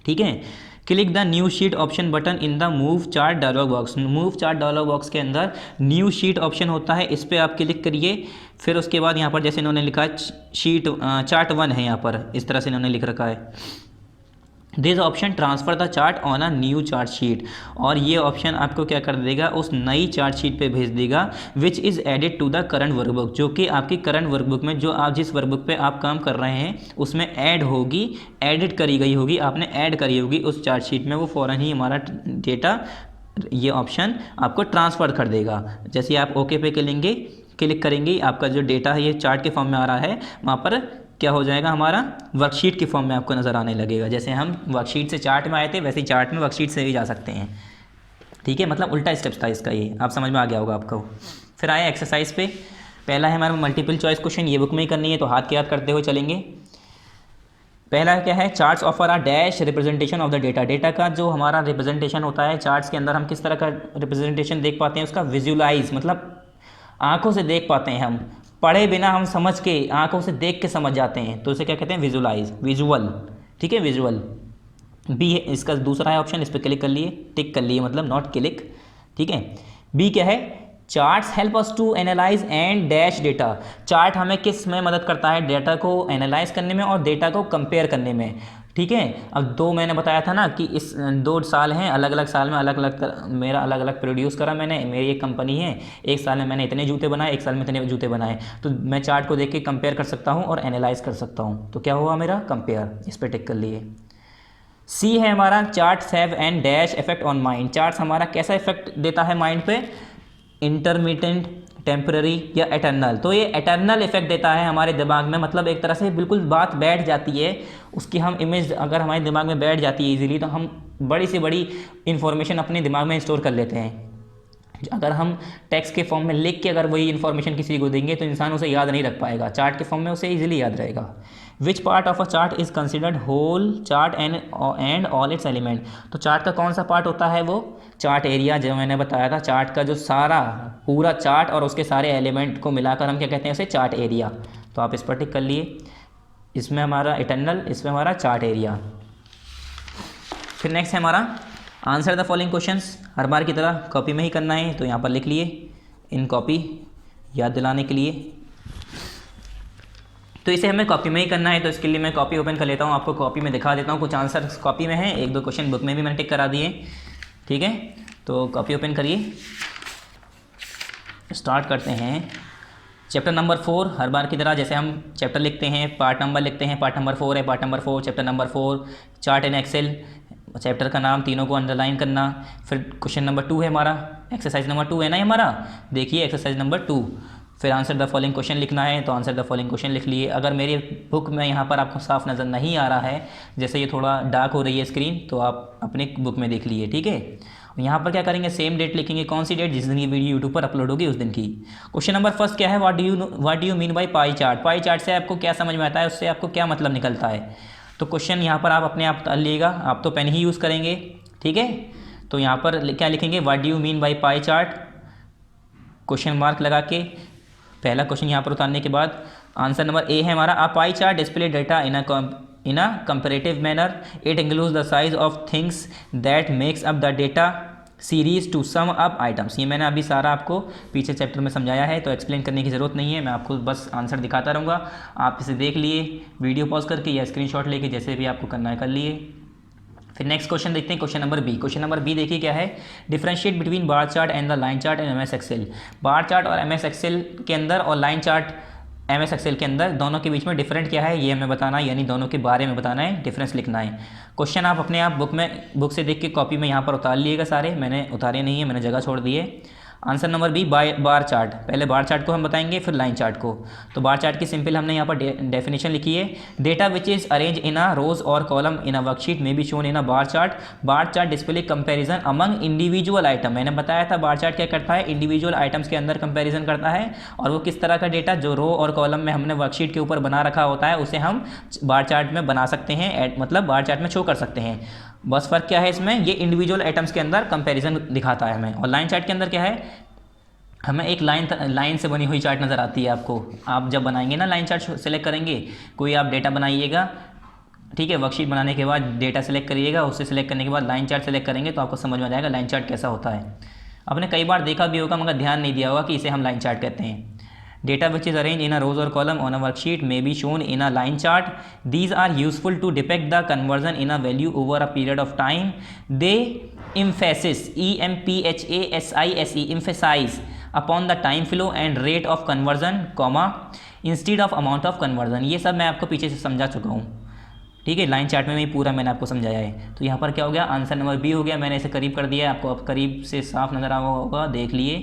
ठीक है। Click the new sheet option button in the move chart dialog box, move chart dialog box के अंदर न्यू शीट ऑप्शन होता है, इस पर आप क्लिक करिए। फिर उसके बाद यहाँ पर जैसे इन्होंने लिखा है शीट चार्ट 1 है, यहाँ पर इस तरह से इन्होंने लिख रखा है, this option transfer the chart on a new chart sheet, और ये ऑप्शन आपको क्या कर देगा, उस नई चार्ट शीट पे भेज देगा, which is added to the current workbook, जो कि आपकी करंट वर्कबुक में, जो आप जिस वर्कबुक पे आप काम कर रहे हैं उसमें ऐड होगी, एडिट करी गई होगी, आपने ऐड करी होगी उस चार्ट शीट में, वो फ़ौरन ही हमारा डेटा ये ऑप्शन आपको ट्रांसफ़र कर देगा। जैसे आप ओके पे क्लिक करेंगे, आपका जो डेटा है ये चार्ट के फॉर्म में आ रहा है, वहाँ पर क्या हो जाएगा, हमारा वर्कशीट के फॉर्म में आपको नज़र आने लगेगा। जैसे हम वर्कशीट से चार्ट में आए थे, वैसे ही चार्ट में वर्कशीट से भी जा सकते हैं, ठीक है। मतलब उल्टा स्टेप्स था इसका, ये आप समझ में आ गया होगा आपको। फिर आए एक्सरसाइज पे, पहला है हमारा मल्टीपल चॉइस क्वेश्चन, ये बुक में ही करनी है, तो हाथ के याद करते हुए चलेंगे। पहला क्या है, charts offer a dash representation of the data, data का जो हमारा रिप्रेजेंटेशन होता है चार्ट्स के अंदर, हम किस तरह का रिप्रेजेंटेशन देख पाते हैं, उसका विजुलाइज, मतलब आँखों से देख पाते हैं, हम पढ़े बिना हम समझ के आंखों से देख के समझ जाते हैं, तो इसे क्या कहते हैं, विजुलाइज, विजुअल, ठीक है, विजुअल। बी है इसका दूसरा है ऑप्शन, इस पर क्लिक कर लिए, टिक कर लिए, मतलब नॉट क्लिक, ठीक है। बी क्या है, charts help us to analyse and dash data, chart हमें किस में मदद करता है, डेटा को एनालाइज करने में और डेटा को कंपेयर करने में, ठीक है। अब दो मैंने बताया था ना कि इस 2 साल हैं, अलग अलग साल में अलग अलग मेरा अलग अलग प्रोड्यूस करा मैंने, मेरी एक कंपनी है, एक साल में मैंने इतने जूते बनाए, एक साल में इतने जूते बनाए, तो मैं चार्ट को देख के कंपेयर कर सकता हूँ और एनालाइज कर सकता हूँ, तो क्या हुआ मेरा कंपेयर, इस पर टिक कर लिए। सी है हमारा, charts have and dash effect on mind, charts हमारा कैसा इफेक्ट देता है माइंड पे, इंटरमिटेंट, टेम्पररी या एटर्नल, तो ये एटर्नल इफेक्ट देता है हमारे दिमाग में, मतलब एक तरह से बिल्कुल बात बैठ जाती है उसकी, हम इमेज अगर हमारे दिमाग में बैठ जाती है इजीली, तो हम बड़ी से बड़ी इन्फॉर्मेशन अपने दिमाग में स्टोर कर लेते हैं। अगर हम टेक्स्ट के फॉर्म में लिख के अगर वही इन्फॉर्मेशन किसी को देंगे तो इंसान उसे याद नहीं रख पाएगा, चार्ट के फॉर्म में उसे इजीली याद रहेगा। Which part of a chart is considered whole chart and all its element, तो चार्ट का कौन सा पार्ट होता है, वो चार्ट एरिया, जो मैंने बताया था, चार्ट का जो सारा पूरा चार्ट और उसके सारे एलिमेंट को मिलाकर हम क्या कहते हैं उसे, चार्ट एरिया, तो आप इस पर टिक कर लिए। इसमें हमारा इटर्नल, इसमें हमारा चार्ट एरिया। फिर नेक्स्ट है हमारा आंसर द फॉलोइंग क्वेश्चंस, हर बार की तरह कॉपी में ही करना है, तो यहाँ पर लिख लिए इन कॉपी, याद दिलाने के लिए, तो इसे हमें कॉपी में ही करना है, तो इसके लिए मैं कॉपी ओपन कर लेता हूँ, आपको कॉपी में दिखा देता हूँ, कुछ आंसर कॉपी में है, 1-2 क्वेश्चन बुक में भी मैंने टिक करा दिए, ठीक है। तो कॉपी ओपन करिए, स्टार्ट करते हैं। चैप्टर नंबर 4 हर बार की तरह जैसे हम चैप्टर लिखते हैं, पार्ट नंबर लिखते हैं, पार्ट नंबर 4 है, part number 4 chapter number 4 chart in Excel, chapter का नाम तीनों को अंडरलाइन करना। फिर क्वेश्चन नंबर 2 है हमारा, एक्सरसाइज नंबर 2 है ना हमारा, देखिए एक्सरसाइज नंबर 2। फिर आंसर द फॉलोइंग क्वेश्चन लिखना है, तो आंसर द फॉलोइंग क्वेश्चन लिख लिए। अगर मेरी बुक में यहाँ पर आपको साफ नज़र नहीं आ रहा है, जैसे ये थोड़ा डार्क हो रही है स्क्रीन, तो आप अपनी बुक में देख लिए, ठीक है। यहाँ पर क्या करेंगे, सेम डेट लिखेंगे, कौन सी डेट, जिस दिन ये वीडियो यूट्यूब पर अपलोड होगी उस दिन की। क्वेश्चन नंबर फर्स्ट क्या है, what do you mean by pi chart. Pie chart से आपको क्या समझ में आता है, उससे आपको क्या मतलब निकलता है। तो क्वेश्चन यहाँ पर आप अपने आप लिएगा, आप तो पेन ही यूज़ करेंगे, ठीक है। तो यहाँ पर क्या लिखेंगे, what do you mean by pie chart, question mark लगा के पहला क्वेश्चन यहाँ पर उतारने के बाद आंसर नंबर ए है हमारा, a pie chart display data in a comparative manner, it includes the size of things that makes up the data series to sum up items. ये मैंने अभी सारा आपको पीछे चैप्टर में समझाया है, तो एक्सप्लेन करने की ज़रूरत नहीं है, मैं आपको बस आंसर दिखाता रहूँगा, आप इसे देख लिए वीडियो पॉज करके या स्क्रीनशॉट लेके, जैसे भी आपको करना है कर लिए। फिर नेक्स्ट क्वेश्चन देखते हैं, question number B. Question number B देखिए क्या है, differentiate between bar chart and the line chart in MS Excel. Bar chart और एमएस एक्सेल के अंदर और लाइन चार्ट एमएस एक्सेल के अंदर, दोनों के बीच में डिफरेंट क्या है ये हमें बताना है, यानी दोनों के बारे में बताना है, डिफरेंस लिखना है। क्वेश्चन आप अपने आप बुक से देख के कॉपी में यहाँ पर उतार लिएगा सारे, मैंने उतारे नहीं है, मैंने जगह छोड़ दी है। Answer number B, bar chart. पहले बार चार्ट को हम बताएंगे, फिर लाइन चार्ट को। तो बार चार्ट की सिंपल हमने यहाँ पर डेफिनेशन लिखी है, data which is arrange in a rows और column in a worksheet may be shown in a bar chart. Bar chart display comparison among individual item. मैंने बताया था बार चार्ट क्या करता है, इंडिविजुअल आइटम्स के अंदर कंपैरिजन करता है, और वो किस तरह का डेटा जो रो और कॉलम में हमने वर्कशीट के ऊपर बना रखा होता है उसे हम बार चार्ट में बना सकते हैं, मतलब बार चार्ट में शो कर सकते हैं। बस फर्क क्या है इसमें, ये इंडिविजुअल आइटम्स के अंदर कंपैरिजन दिखाता है हमें, और लाइन चार्ट के अंदर क्या है, हमें एक लाइन से बनी हुई चार्ट नज़र आती है आपको। आप जब बनाएंगे ना, लाइन चार्ट सेलेक्ट करेंगे, कोई आप डेटा बनाइएगा, ठीक है, वर्कशीट बनाने के बाद डेटा सेलेक्ट करिएगा, उससे सेलेक्ट करने के बाद लाइन चार्ट सेलेक्ट करेंगे तो आपको समझ में आ जाएगा लाइन चार्ट कैसा होता है। आपने कई बार देखा भी होगा मगर ध्यान नहीं दिया होगा कि इसे हम लाइन चार्ट कहते हैं। Data which is arrange in a rows और column on a worksheet may be shown in a line chart, these are useful to depict the conversion in a value over a period of time, they emphasis emphasize upon the time flow and rate of conversion, instead of amount of conversion। ये सब मैं आपको पीछे से समझा चुका हूँ, ठीक है, लाइन चार्ट में पूरा मैंने आपको समझाया है। तो यहाँ पर क्या हो गया, आंसर नंबर बी हो गया, मैंने इसे करीब कर दिया है, आपको अब करीब से साफ नज़र आ होगा, देख लिए।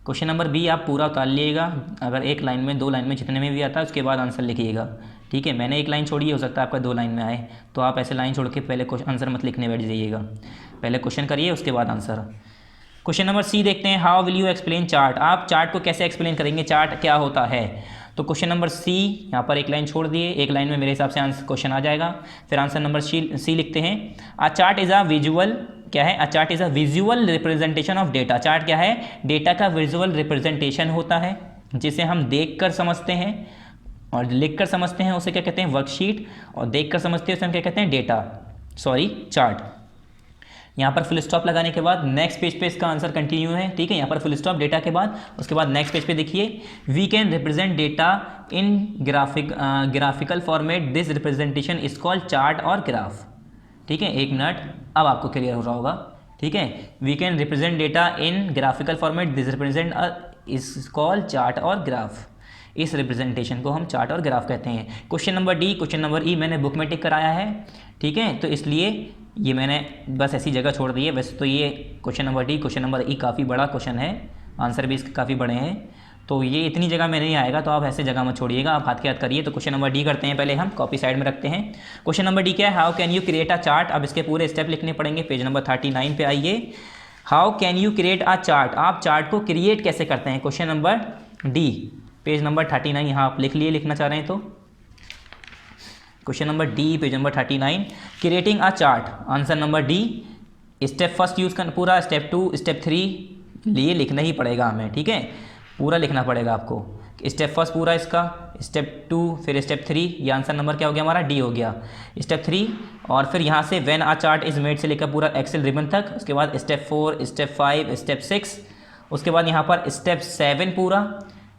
क्वेश्चन नंबर बी आप पूरा उतार लिएगा, अगर एक लाइन में, दो लाइन में, जितने में भी आता है उसके बाद आंसर लिखिएगा, ठीक है। मैंने एक लाइन छोड़ी है, हो सकता है आपका दो लाइन में आए, तो आप ऐसे लाइन छोड़ के पहले आंसर मत लिखने बैठ जाइएगा, पहले क्वेश्चन करिए उसके बाद आंसर। क्वेश्चन नंबर सी देखते हैं, how will you explain chart. आप चार्ट को कैसे एक्सप्लेन करेंगे, चार्ट क्या होता है। तो क्वेश्चन नंबर सी, यहाँ पर एक लाइन छोड़ दिए, एक लाइन में मेरे हिसाब से आंसर क्वेश्चन आ जाएगा। फिर आंसर नंबर सी लिखते हैं, अ चार्ट इज़ अ विजुअल, क्या है, अ chart is a visual representation of data. Chart क्या है, डेटा का विजुअल रिप्रेजेंटेशन होता है, जिसे हम देख कर समझते हैं, और लिख कर समझते हैं उसे क्या कहते हैं, वर्कशीट, और देख कर समझते हैं उसे हम क्या कहते हैं, चार्ट। यहाँ पर फुल स्टॉप लगाने के बाद नेक्स्ट पेज पे इसका आंसर कंटिन्यू है, ठीक है। यहाँ पर फुल स्टॉप डेटा के बाद, उसके बाद नेक्स्ट पेज पे देखिए, we can represent data in graphical format, this representation is called chart और ग्राफ, ठीक है। एक मिनट, अब आपको क्लियर हो रहा होगा, ठीक है। We can represent data in graphical format, this represent is called chart और ग्राफ। इस रिप्रेजेंटेशन को हम चार्ट और ग्राफ कहते हैं। Question number D, question number E मैंने बुक में टिक कराया है, ठीक है, तो इसलिए ये मैंने बस ऐसी जगह छोड़ दी है। वैसे तो ये question number D, question number ई काफ़ी बड़ा क्वेश्चन है, आंसर भी इसके काफ़ी बड़े हैं, तो ये इतनी जगह में नहीं आएगा, तो आप ऐसे जगह मत छोड़िएगा, आप हाथ के हाथ करिए। तो क्वेश्चन नंबर डी करते हैं, पहले हम कॉपी साइड में रखते हैं। क्वेश्चन नंबर डी क्या है, how can you create a chart. अब इसके पूरे स्टेप लिखने पड़ेंगे, पेज नंबर 39 पे आइए। How can you create a chart, आप चार्ट को क्रिएट कैसे करते हैं, question number D, page number 39 यहाँ आप लिख लिए, लिखना चाह रहे हैं तो question number D, page number 39, creating a chart, answer number D. Step first use करना पूरा, स्टेप 2 स्टेप 3 लिए लिखना ही पड़ेगा हमें, ठीक है, पूरा लिखना पड़ेगा आपको। स्टेप फर्स्ट पूरा इसका, स्टेप 2, फिर स्टेप 3, ये आंसर नंबर क्या हो गया हमारा, डी हो गया। स्टेप 3, और फिर यहाँ से when a chart is made से लेकर पूरा एक्सेल रिबन तक, उसके बाद स्टेप 4, स्टेप 5, स्टेप 6, उसके बाद यहाँ पर स्टेप 7 पूरा,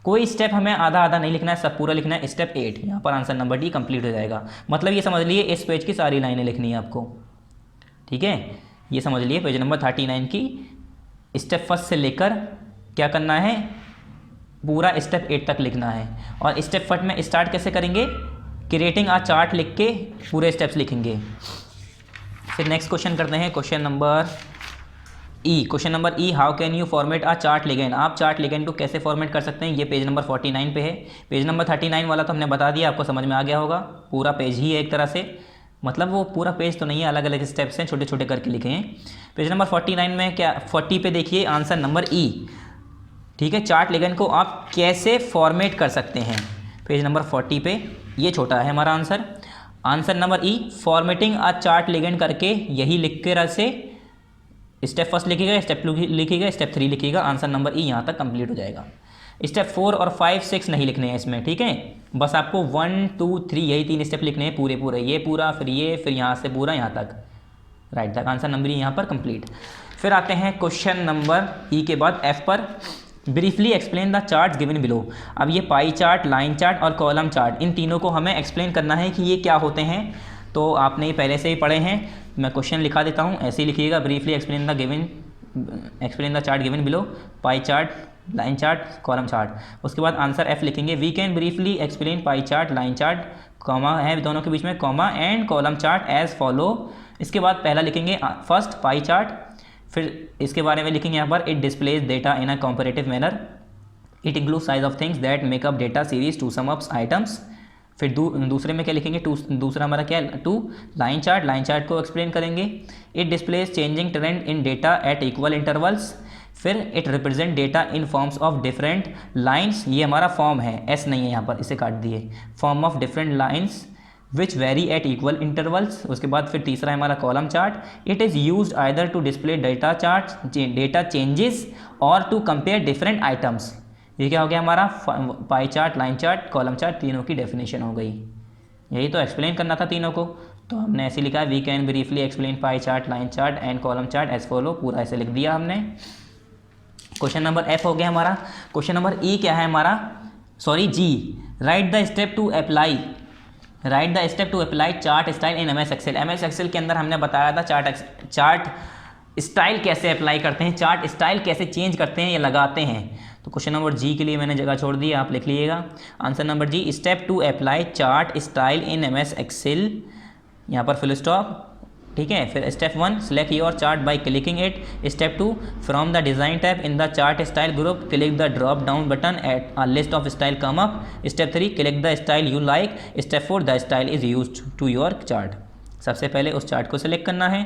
कोई स्टेप हमें आधा आधा नहीं लिखना है, सब पूरा लिखना है। स्टेप 8, यहाँ पर आंसर नंबर डी कंप्लीट हो जाएगा। मतलब ये समझ लिए इस पेज की सारी लाइनें लिखनी है आपको, ठीक है, ये समझ लिए पेज नंबर 39 की स्टेप फर्स्ट से लेकर क्या करना है, पूरा स्टेप 8 तक लिखना है। और स्टेप फट में स्टार्ट कैसे करेंगे, क्रिएटिंग आ चार्ट लिख के पूरे स्टेप्स लिखेंगे। फिर नेक्स्ट क्वेश्चन करते हैं, question number E. Question number E, how can you format a chart legend. आप चार्ट लिगेंड को कैसे फॉर्मेट कर सकते हैं, ये पेज नंबर 49 पे है। पेज नंबर 39 वाला तो हमने बता दिया, आपको समझ में आ गया होगा। पूरा पेज ही है एक तरह से, मतलब वो पूरा पेज तो नहीं है, अलग अलग स्टेप्स हैं, छोटे छोटे करके लिखे हैं। पेज नंबर 49 में क्या 40 पे देखिए आंसर नंबर ई, ठीक है। चार्ट लिगेंड को आप कैसे फॉर्मेट कर सकते हैं, पेज नंबर 40 पे ये छोटा है हमारा आंसर। आंसर नंबर ई, फॉर्मेटिंग अ चार्ट लिगेंड करके यही लिख के रसे, स्टेप फर्स्ट लिखिएगा, स्टेप 2 लिखिएगा, स्टेप 3 लिखिएगा, आंसर नंबर ई यहाँ तक कंप्लीट हो जाएगा। स्टेप 4 और 5 6 नहीं लिखने हैं इसमें, ठीक है। बस आपको 1 2 3 यही 3 स्टेप लिखने हैं पूरे पूरे, ये पूरा फिर ये फिर यहाँ से पूरा यहाँ तक राइट तक, आंसर नंबर ई यहाँ पर कंप्लीट। फिर आते हैं क्वेश्चन नंबर ई के बाद एफ पर, briefly explain the chart given below. अब ये पाई चार्ट, लाइन चार्ट और कॉलम चार्ट, इन तीनों को हमें एक्सप्लेन करना है कि ये क्या होते हैं। तो आपने ये पहले से ही पढ़े हैं, मैं क्वेश्चन लिखा देता हूँ, ऐसे ही लिखिएगा, briefly explain the chart given below, pie chart, line chart, column chart. उसके बाद आंसर एफ लिखेंगे, we can briefly explain pie chart, line chart, comma है दोनों के बीच में comma, and column chart as follow. इसके बाद पहला लिखेंगे फर्स्ट पाई चार्ट, फिर इसके बारे में लिखेंगे यहाँ पर, it displays data in a comparative manner, it include size of things that make up data series to sum up items. फिर दूसरे में क्या लिखेंगे, दूसरा हमारा क्या है, 2 लाइन चार्ट, लाइन चार्ट को एक्सप्लेन करेंगे, it displays changing trend in data at equal intervals. फिर it represent data in forms of different lines, ये हमारा फॉर्म है, एस नहीं है यहाँ पर, इसे काट दिए, form of different lines which vary at equal intervals. उसके बाद फिर तीसरा है हमारा column chart, it is use either to display data chart data changes और टू कंपेयर डिफरेंट आइटम्स। ये क्या हो गया हमारा, pie chart, line chart, column chart, तीनों की डेफिनेशन हो गई। यही तो एक्सप्लेन करना था तीनों को, तो हमने ऐसे लिखा है, we can briefly explain pie chart, line chart and column chart as follow, पूरा ऐसे लिख दिया हमने। क्वेश्चन नंबर एफ हो गया हमारा। क्वेश्चन नंबर ई क्या है हमारा, सॉरी जी, write the step to apply, write the step to apply chart style in MS Excel. MS Excel के अंदर हमने बताया था चार्ट स्टाइल कैसे अप्लाई करते हैं, चार्ट स्टाइल कैसे चेंज करते हैं या लगाते हैं। तो क्वेश्चन नंबर जी के लिए मैंने जगह छोड़ दी, आप लिख लीजिएगा। आंसर नंबर जी, step to apply chart style in MS Excel, यहाँ पर फुल स्टॉप, ठीक है। फिर step 1, select your chart by clicking it. Step 2, from the design tab in the chart style group click the drop down button at a list of style come up. Step 3, click the style you like. Step 4, the style is used to your chart. सबसे पहले उस चार्ट को सिलेक्ट करना है,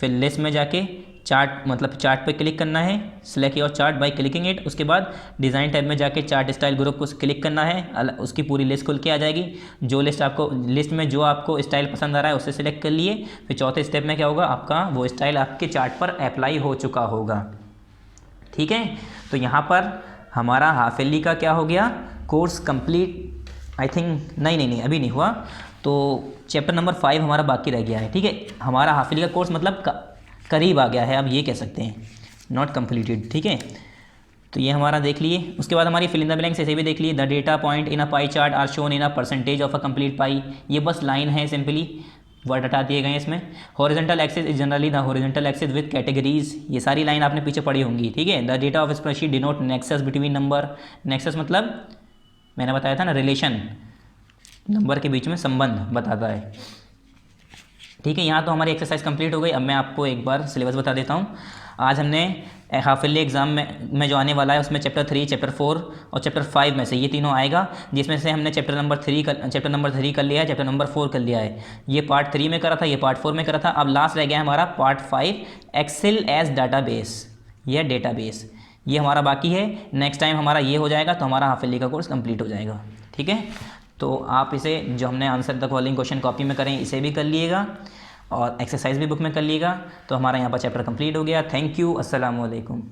फिर लिस्ट में जाके चार्ट मतलब चार्ट पे क्लिक करना है, select your chart by clicking it. उसके बाद डिज़ाइन टैब में जाके चार्ट स्टाइल ग्रुप को क्लिक करना है, उसकी पूरी लिस्ट खुल के आ जाएगी। जो लिस्ट में जो आपको स्टाइल पसंद आ रहा है उसे सिलेक्ट कर लिए। फिर चौथे स्टेप में क्या होगा, आपका वो स्टाइल आपके चार्ट पर अप्लाई हो चुका होगा, ठीक है। तो यहाँ पर हमारा हाफ ईयरली का क्या हो गया, कोर्स कंप्लीट, आई थिंक नहीं अभी नहीं हुआ। तो चैप्टर नंबर 5 हमारा बाकी रह गया है, ठीक है। हमारा हाफ ईयरली का कोर्स मतलब करीब आ गया है, अब ये कह सकते हैं, नॉट कंप्लीटेड, ठीक है। तो ये हमारा देख लिए। उसके बाद हमारी फिल इन द ब्लैंक्स ऐसे भी देख लिए, the data point in a pie chart are shown in a percentage of a complete pie. ये बस लाइन है, सिंपली वर्ड हटा दिए गए इसमें। Horizontal axis is generally the horizontal axis with categories, ये सारी लाइन आपने पीछे पढ़ी होंगी, ठीक है। The data of spreadsheet denote nexus between number, nexus मतलब मैंने बताया था ना, रिलेशन, नंबर के बीच में संबंध बताता है, ठीक है। यहाँ तो हमारी एक्सरसाइज कंप्लीट हो गई। अब मैं आपको एक बार सिलेबस बता देता हूँ। आज हमने हाफ ईयरली एग्जाम में जो आने वाला है उसमें चैप्टर 3, चैप्टर 4 और चैप्टर 5 में से ये तीनों आएगा, जिसमें से हमने चैप्टर नंबर 3 कर लिया है, चैप्टर नंबर 4 कर लिया है। ये पार्ट 3 में करा था, ये पार्ट 4 में करा था। अब लास्ट रह गया हमारा पार्ट 5, एक्सेल एज डाटाबेस या डेटाबेस, ये हमारा बाकी है। नेक्स्ट टाइम हमारा ये हो जाएगा तो हमारा हाफ ईयरली का कोर्स कंप्लीट हो जाएगा, ठीक है। तो आप इसे जो हमने answer the following question copy में करें इसे भी कर लिएगा और एक्सरसाइज भी बुक में कर लिएगा। तो हमारा यहाँ पर चैप्टर कंप्लीट हो गया। थैंक यू, अस्सलाम वालेकुम।